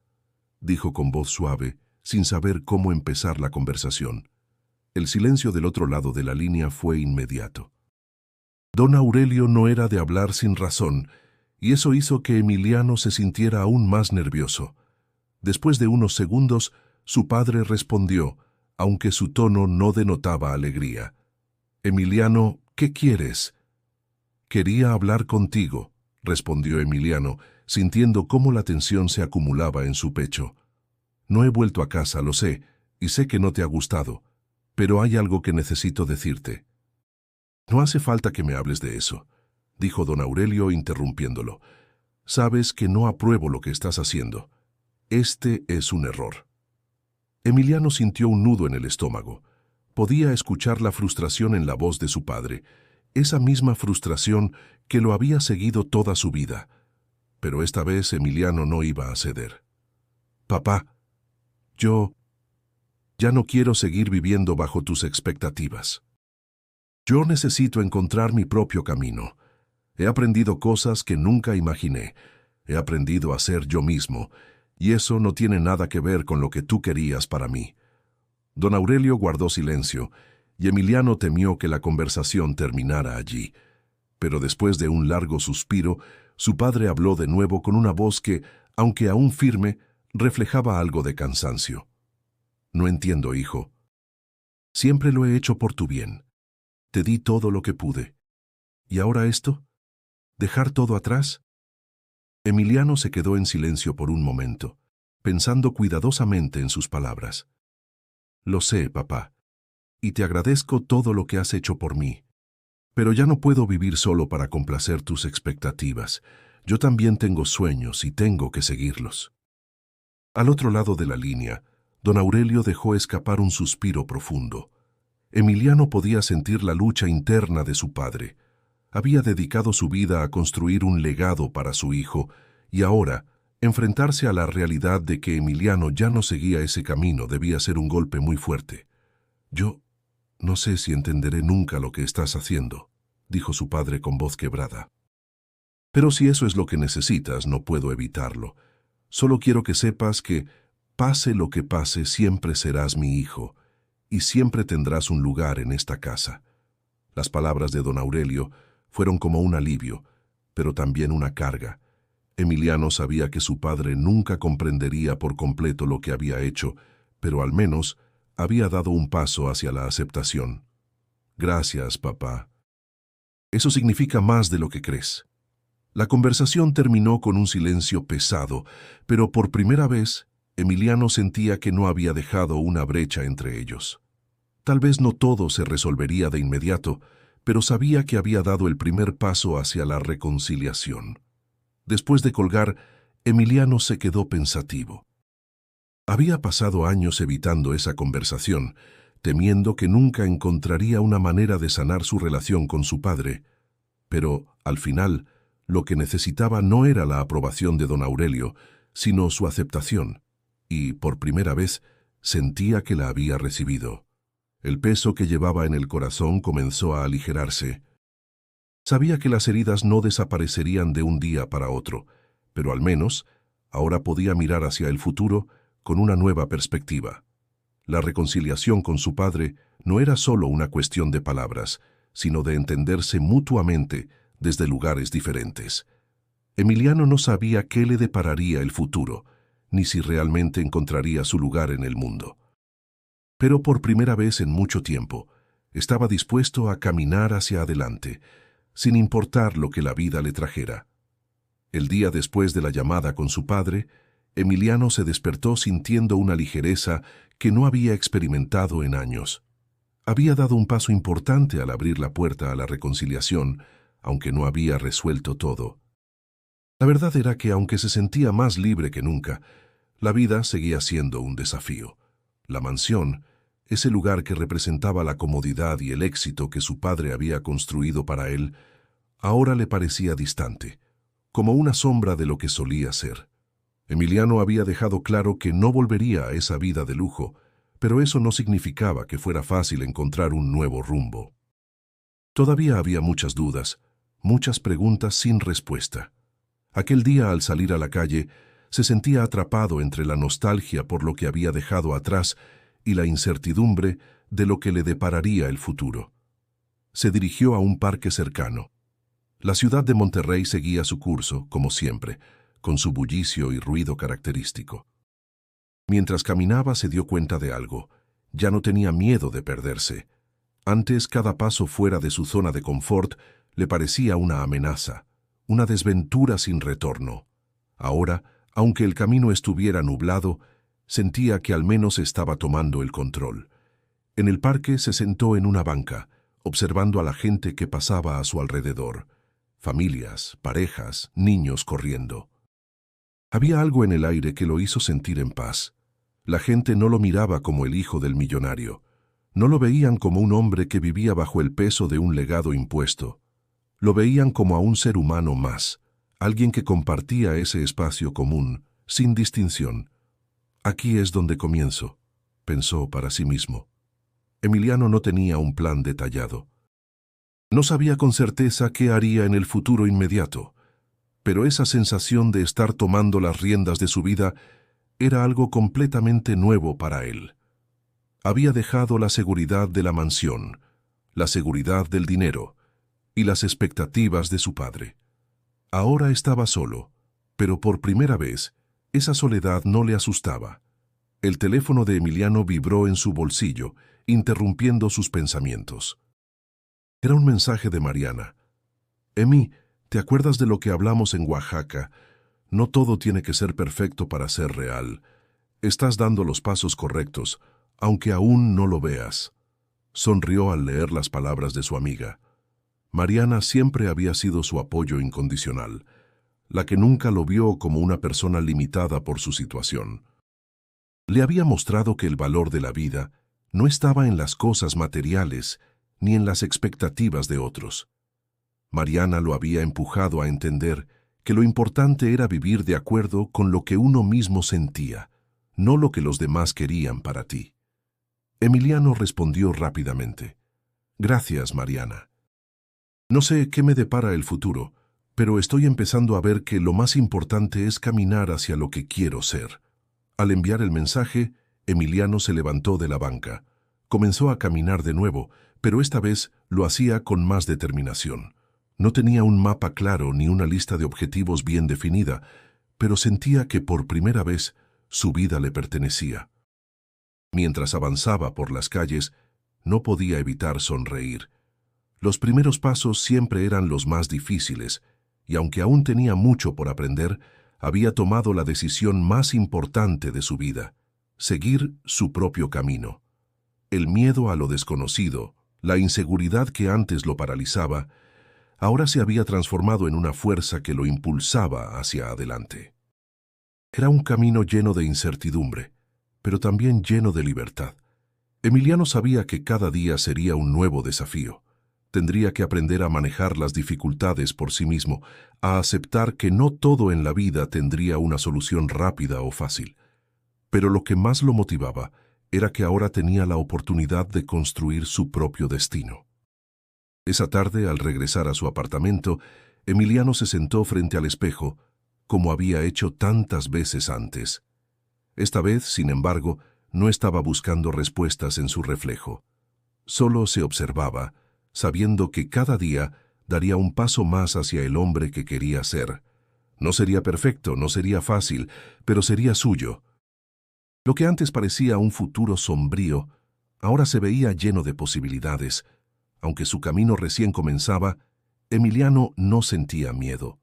dijo con voz suave, sin saber cómo empezar la conversación. El silencio del otro lado de la línea fue inmediato. Don Aurelio no era de hablar sin razón, y eso hizo que Emiliano se sintiera aún más nervioso. Después de unos segundos, su padre respondió, aunque su tono no denotaba alegría. «Emiliano, ¿qué quieres?» «Quería hablar contigo», respondió Emiliano, sintiendo cómo la tensión se acumulaba en su pecho. «No he vuelto a casa, lo sé, y sé que no te ha gustado, pero hay algo que necesito decirte». «No hace falta que me hables de eso», dijo don Aurelio interrumpiéndolo. «Sabes que no apruebo lo que estás haciendo. Este es un error». Emiliano sintió un nudo en el estómago. Podía escuchar la frustración en la voz de su padre, esa misma frustración que lo había seguido toda su vida. Pero esta vez Emiliano no iba a ceder. «Papá, yo ya no quiero seguir viviendo bajo tus expectativas. Yo necesito encontrar mi propio camino. He aprendido cosas que nunca imaginé. He aprendido a ser yo mismo, y eso no tiene nada que ver con lo que tú querías para mí». Don Aurelio guardó silencio, y Emiliano temió que la conversación terminara allí. Pero después de un largo suspiro, su padre habló de nuevo con una voz que, aunque aún firme, reflejaba algo de cansancio. «No entiendo, hijo. Siempre lo he hecho por tu bien. Te di todo lo que pude. ¿Y ahora esto? ¿Dejar todo atrás?» Emiliano se quedó en silencio por un momento, pensando cuidadosamente en sus palabras. «Lo sé, papá, y te agradezco todo lo que has hecho por mí. Pero ya no puedo vivir solo para complacer tus expectativas. Yo también tengo sueños y tengo que seguirlos». Al otro lado de la línea, don Aurelio dejó escapar un suspiro profundo. Emiliano podía sentir la lucha interna de su padre. Había dedicado su vida a construir un legado para su hijo, y ahora, enfrentarse a la realidad de que Emiliano ya no seguía ese camino debía ser un golpe muy fuerte. «Yo no sé si entenderé nunca lo que estás haciendo», dijo su padre con voz quebrada. «Pero si eso es lo que necesitas, no puedo evitarlo. Solo quiero que sepas que, pase lo que pase, siempre serás mi hijo, y siempre tendrás un lugar en esta casa». Las palabras de don Aurelio fueron como un alivio, pero también una carga. Emiliano sabía que su padre nunca comprendería por completo lo que había hecho, pero al menos había dado un paso hacia la aceptación. «Gracias, papá. Eso significa más de lo que crees». La conversación terminó con un silencio pesado, pero por primera vez, Emiliano sentía que no había dejado una brecha entre ellos. Tal vez no todo se resolvería de inmediato, pero sabía que había dado el primer paso hacia la reconciliación. Después de colgar, Emiliano se quedó pensativo. Había pasado años evitando esa conversación, temiendo que nunca encontraría una manera de sanar su relación con su padre, pero, al final, lo que necesitaba no era la aprobación de don Aurelio, sino su aceptación, y, por primera vez, sentía que la había recibido. El peso que llevaba en el corazón comenzó a aligerarse. Sabía que las heridas no desaparecerían de un día para otro, pero al menos, ahora podía mirar hacia el futuro con una nueva perspectiva. La reconciliación con su padre no era solo una cuestión de palabras, sino de entenderse mutuamente desde lugares diferentes. Emiliano no sabía qué le depararía el futuro, ni si realmente encontraría su lugar en el mundo. Pero por primera vez en mucho tiempo, estaba dispuesto a caminar hacia adelante, sin importar lo que la vida le trajera. El día después de la llamada con su padre, Emiliano se despertó sintiendo una ligereza que no había experimentado en años. Había dado un paso importante al abrir la puerta a la reconciliación, aunque no había resuelto todo. La verdad era que, aunque se sentía más libre que nunca, la vida seguía siendo un desafío. La mansión, ese lugar que representaba la comodidad y el éxito que su padre había construido para él, ahora le parecía distante, como una sombra de lo que solía ser. Emiliano había dejado claro que no volvería a esa vida de lujo, pero eso no significaba que fuera fácil encontrar un nuevo rumbo. Todavía había muchas dudas, muchas preguntas sin respuesta. Aquel día, al salir a la calle, se sentía atrapado entre la nostalgia por lo que había dejado atrás y la incertidumbre de lo que le depararía el futuro. Se dirigió a un parque cercano. La ciudad de Monterrey seguía su curso, como siempre, con su bullicio y ruido característico. Mientras caminaba se dio cuenta de algo. Ya no tenía miedo de perderse. Antes, cada paso fuera de su zona de confort le parecía una amenaza, una desventura sin retorno. Ahora, aunque el camino estuviera nublado, sentía que al menos estaba tomando el control. En el parque se sentó en una banca, observando a la gente que pasaba a su alrededor. Familias, parejas, niños corriendo. Había algo en el aire que lo hizo sentir en paz. La gente no lo miraba como el hijo del millonario. No lo veían como un hombre que vivía bajo el peso de un legado impuesto. Lo veían como a un ser humano más, alguien que compartía ese espacio común, sin distinción. Aquí es donde comienzo, pensó para sí mismo. Emiliano no tenía un plan detallado. No sabía con certeza qué haría en el futuro inmediato, pero esa sensación de estar tomando las riendas de su vida era algo completamente nuevo para él. Había dejado la seguridad de la mansión, la seguridad del dinero y las expectativas de su padre. Ahora estaba solo, pero por primera vez, esa soledad no le asustaba. El teléfono de Emiliano vibró en su bolsillo, interrumpiendo sus pensamientos. Era un mensaje de Mariana. «Emi, ¿te acuerdas de lo que hablamos en Oaxaca? No todo tiene que ser perfecto para ser real. Estás dando los pasos correctos, aunque aún no lo veas». Sonrió al leer las palabras de su amiga. Mariana siempre había sido su apoyo incondicional, la que nunca lo vio como una persona limitada por su situación. Le había mostrado que el valor de la vida no estaba en las cosas materiales ni en las expectativas de otros. Mariana lo había empujado a entender que lo importante era vivir de acuerdo con lo que uno mismo sentía, no lo que los demás querían para ti. Emiliano respondió rápidamente. «Gracias, Mariana. No sé qué me depara el futuro, pero estoy empezando a ver que lo más importante es caminar hacia lo que quiero ser». Al enviar el mensaje, Emiliano se levantó de la banca. Comenzó a caminar de nuevo, pero esta vez lo hacía con más determinación. No tenía un mapa claro ni una lista de objetivos bien definida, pero sentía que por primera vez su vida le pertenecía. Mientras avanzaba por las calles, no podía evitar sonreír. Los primeros pasos siempre eran los más difíciles, y aunque aún tenía mucho por aprender, había tomado la decisión más importante de su vida: seguir su propio camino. El miedo a lo desconocido, la inseguridad que antes lo paralizaba, ahora se había transformado en una fuerza que lo impulsaba hacia adelante. Era un camino lleno de incertidumbre, pero también lleno de libertad. Emiliano sabía que cada día sería un nuevo desafío. Tendría que aprender a manejar las dificultades por sí mismo, a aceptar que no todo en la vida tendría una solución rápida o fácil. Pero lo que más lo motivaba era que ahora tenía la oportunidad de construir su propio destino. Esa tarde, al regresar a su apartamento, Emiliano se sentó frente al espejo, como había hecho tantas veces antes. Esta vez, sin embargo, no estaba buscando respuestas en su reflejo. Solo se observaba, sabiendo que cada día daría un paso más hacia el hombre que quería ser. No sería perfecto, no sería fácil, pero sería suyo. Lo que antes parecía un futuro sombrío, ahora se veía lleno de posibilidades. Aunque su camino recién comenzaba, Emiliano no sentía miedo.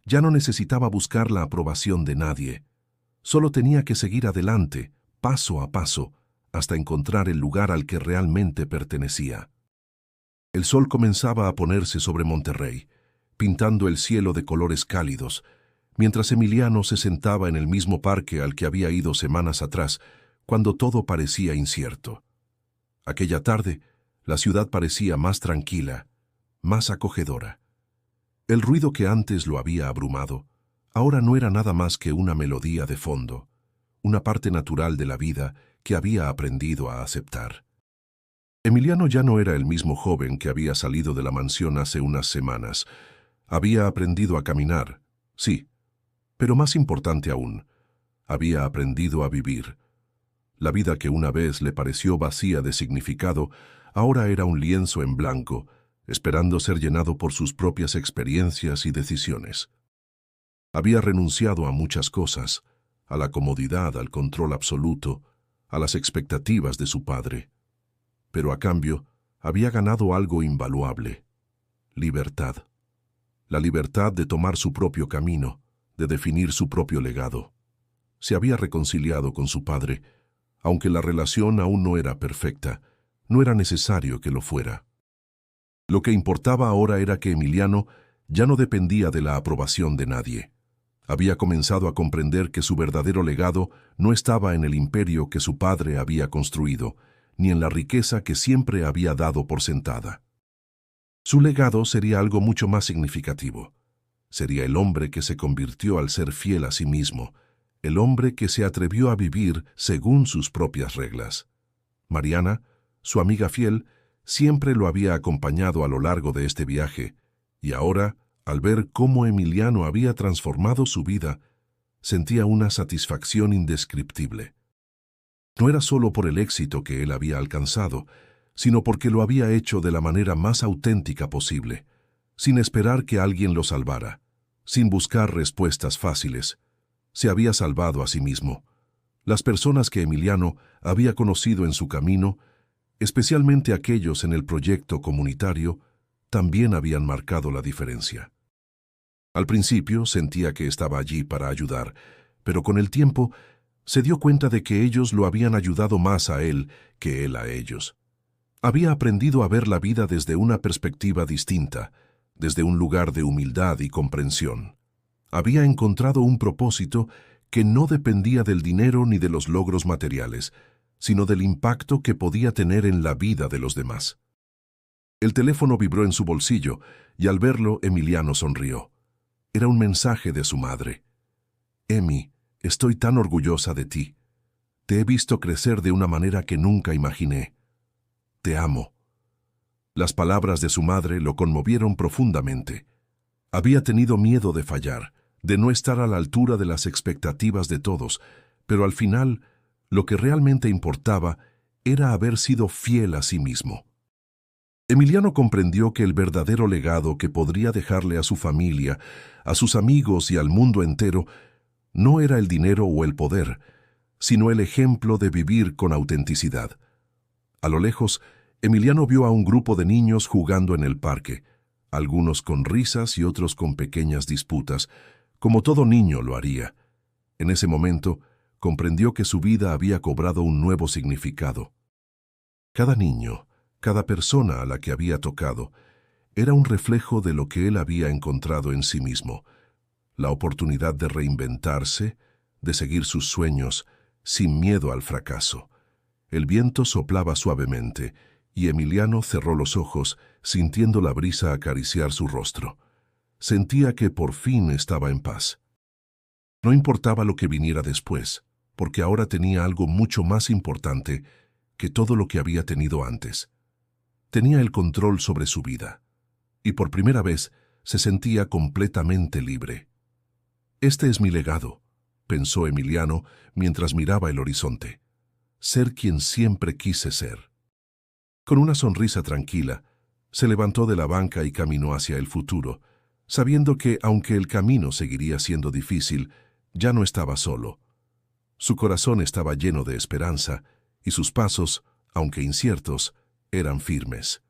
Ya no necesitaba buscar la aprobación de nadie. Solo tenía que seguir adelante, paso a paso, hasta encontrar el lugar al que realmente pertenecía. El sol comenzaba a ponerse sobre Monterrey, pintando el cielo de colores cálidos, mientras Emiliano se sentaba en el mismo parque al que había ido semanas atrás, cuando todo parecía incierto. Aquella tarde, la ciudad parecía más tranquila, más acogedora. El ruido que antes lo había abrumado, ahora no era nada más que una melodía de fondo, una parte natural de la vida que había aprendido a aceptar. Emiliano ya no era el mismo joven que había salido de la mansión hace unas semanas. Había aprendido a caminar, sí, pero más importante aún, había aprendido a vivir. La vida que una vez le pareció vacía de significado, ahora era un lienzo en blanco, esperando ser llenado por sus propias experiencias y decisiones. Había renunciado a muchas cosas, a la comodidad, al control absoluto, a las expectativas de su padre. Pero a cambio, había ganado algo invaluable: libertad. La libertad de tomar su propio camino, de definir su propio legado. Se había reconciliado con su padre. Aunque la relación aún no era perfecta, no era necesario que lo fuera. Lo que importaba ahora era que Emiliano ya no dependía de la aprobación de nadie. Había comenzado a comprender que su verdadero legado no estaba en el imperio que su padre había construido, ni en la riqueza que siempre había dado por sentada. Su legado sería algo mucho más significativo. Sería el hombre que se convirtió al ser fiel a sí mismo, el hombre que se atrevió a vivir según sus propias reglas. Mariana, su amiga fiel, siempre lo había acompañado a lo largo de este viaje, y ahora, al ver cómo Emiliano había transformado su vida, sentía una satisfacción indescriptible. No era solo por el éxito que él había alcanzado, sino porque lo había hecho de la manera más auténtica posible, sin esperar que alguien lo salvara, sin buscar respuestas fáciles. Se había salvado a sí mismo. Las personas que Emiliano había conocido en su camino, especialmente aquellos en el proyecto comunitario, también habían marcado la diferencia. Al principio sentía que estaba allí para ayudar, pero con el tiempo se dio cuenta de que ellos lo habían ayudado más a él que él a ellos. Había aprendido a ver la vida desde una perspectiva distinta, desde un lugar de humildad y comprensión. Había encontrado un propósito que no dependía del dinero ni de los logros materiales, sino del impacto que podía tener en la vida de los demás. El teléfono vibró en su bolsillo y al verlo Emiliano sonrió. Era un mensaje de su madre. «Emi, estoy tan orgullosa de ti. Te he visto crecer de una manera que nunca imaginé. Te amo». Las palabras de su madre lo conmovieron profundamente. Había tenido miedo de fallar, de no estar a la altura de las expectativas de todos, pero al final, lo que realmente importaba era haber sido fiel a sí mismo. Emiliano comprendió que el verdadero legado que podría dejarle a su familia, a sus amigos y al mundo entero, no era el dinero o el poder, sino el ejemplo de vivir con autenticidad. A lo lejos, Emiliano vio a un grupo de niños jugando en el parque. algunos con risas y otros con pequeñas disputas, como todo niño lo haría. En ese momento, comprendió que su vida había cobrado un nuevo significado. Cada niño, cada persona a la que había tocado, era un reflejo de lo que él había encontrado en sí mismo, la oportunidad de reinventarse, de seguir sus sueños, sin miedo al fracaso. El viento soplaba suavemente, y Emiliano cerró los ojos, sintiendo la brisa acariciar su rostro. Sentía que por fin estaba en paz. No importaba lo que viniera después, porque ahora tenía algo mucho más importante que todo lo que había tenido antes. Tenía el control sobre su vida, y por primera vez se sentía completamente libre. «Este es mi legado», pensó Emiliano mientras miraba el horizonte. «Ser quien siempre quise ser». Con una sonrisa tranquila, se levantó de la banca y caminó hacia el futuro, sabiendo que, aunque el camino seguiría siendo difícil, ya no estaba solo. Su corazón estaba lleno de esperanza, y sus pasos, aunque inciertos, eran firmes.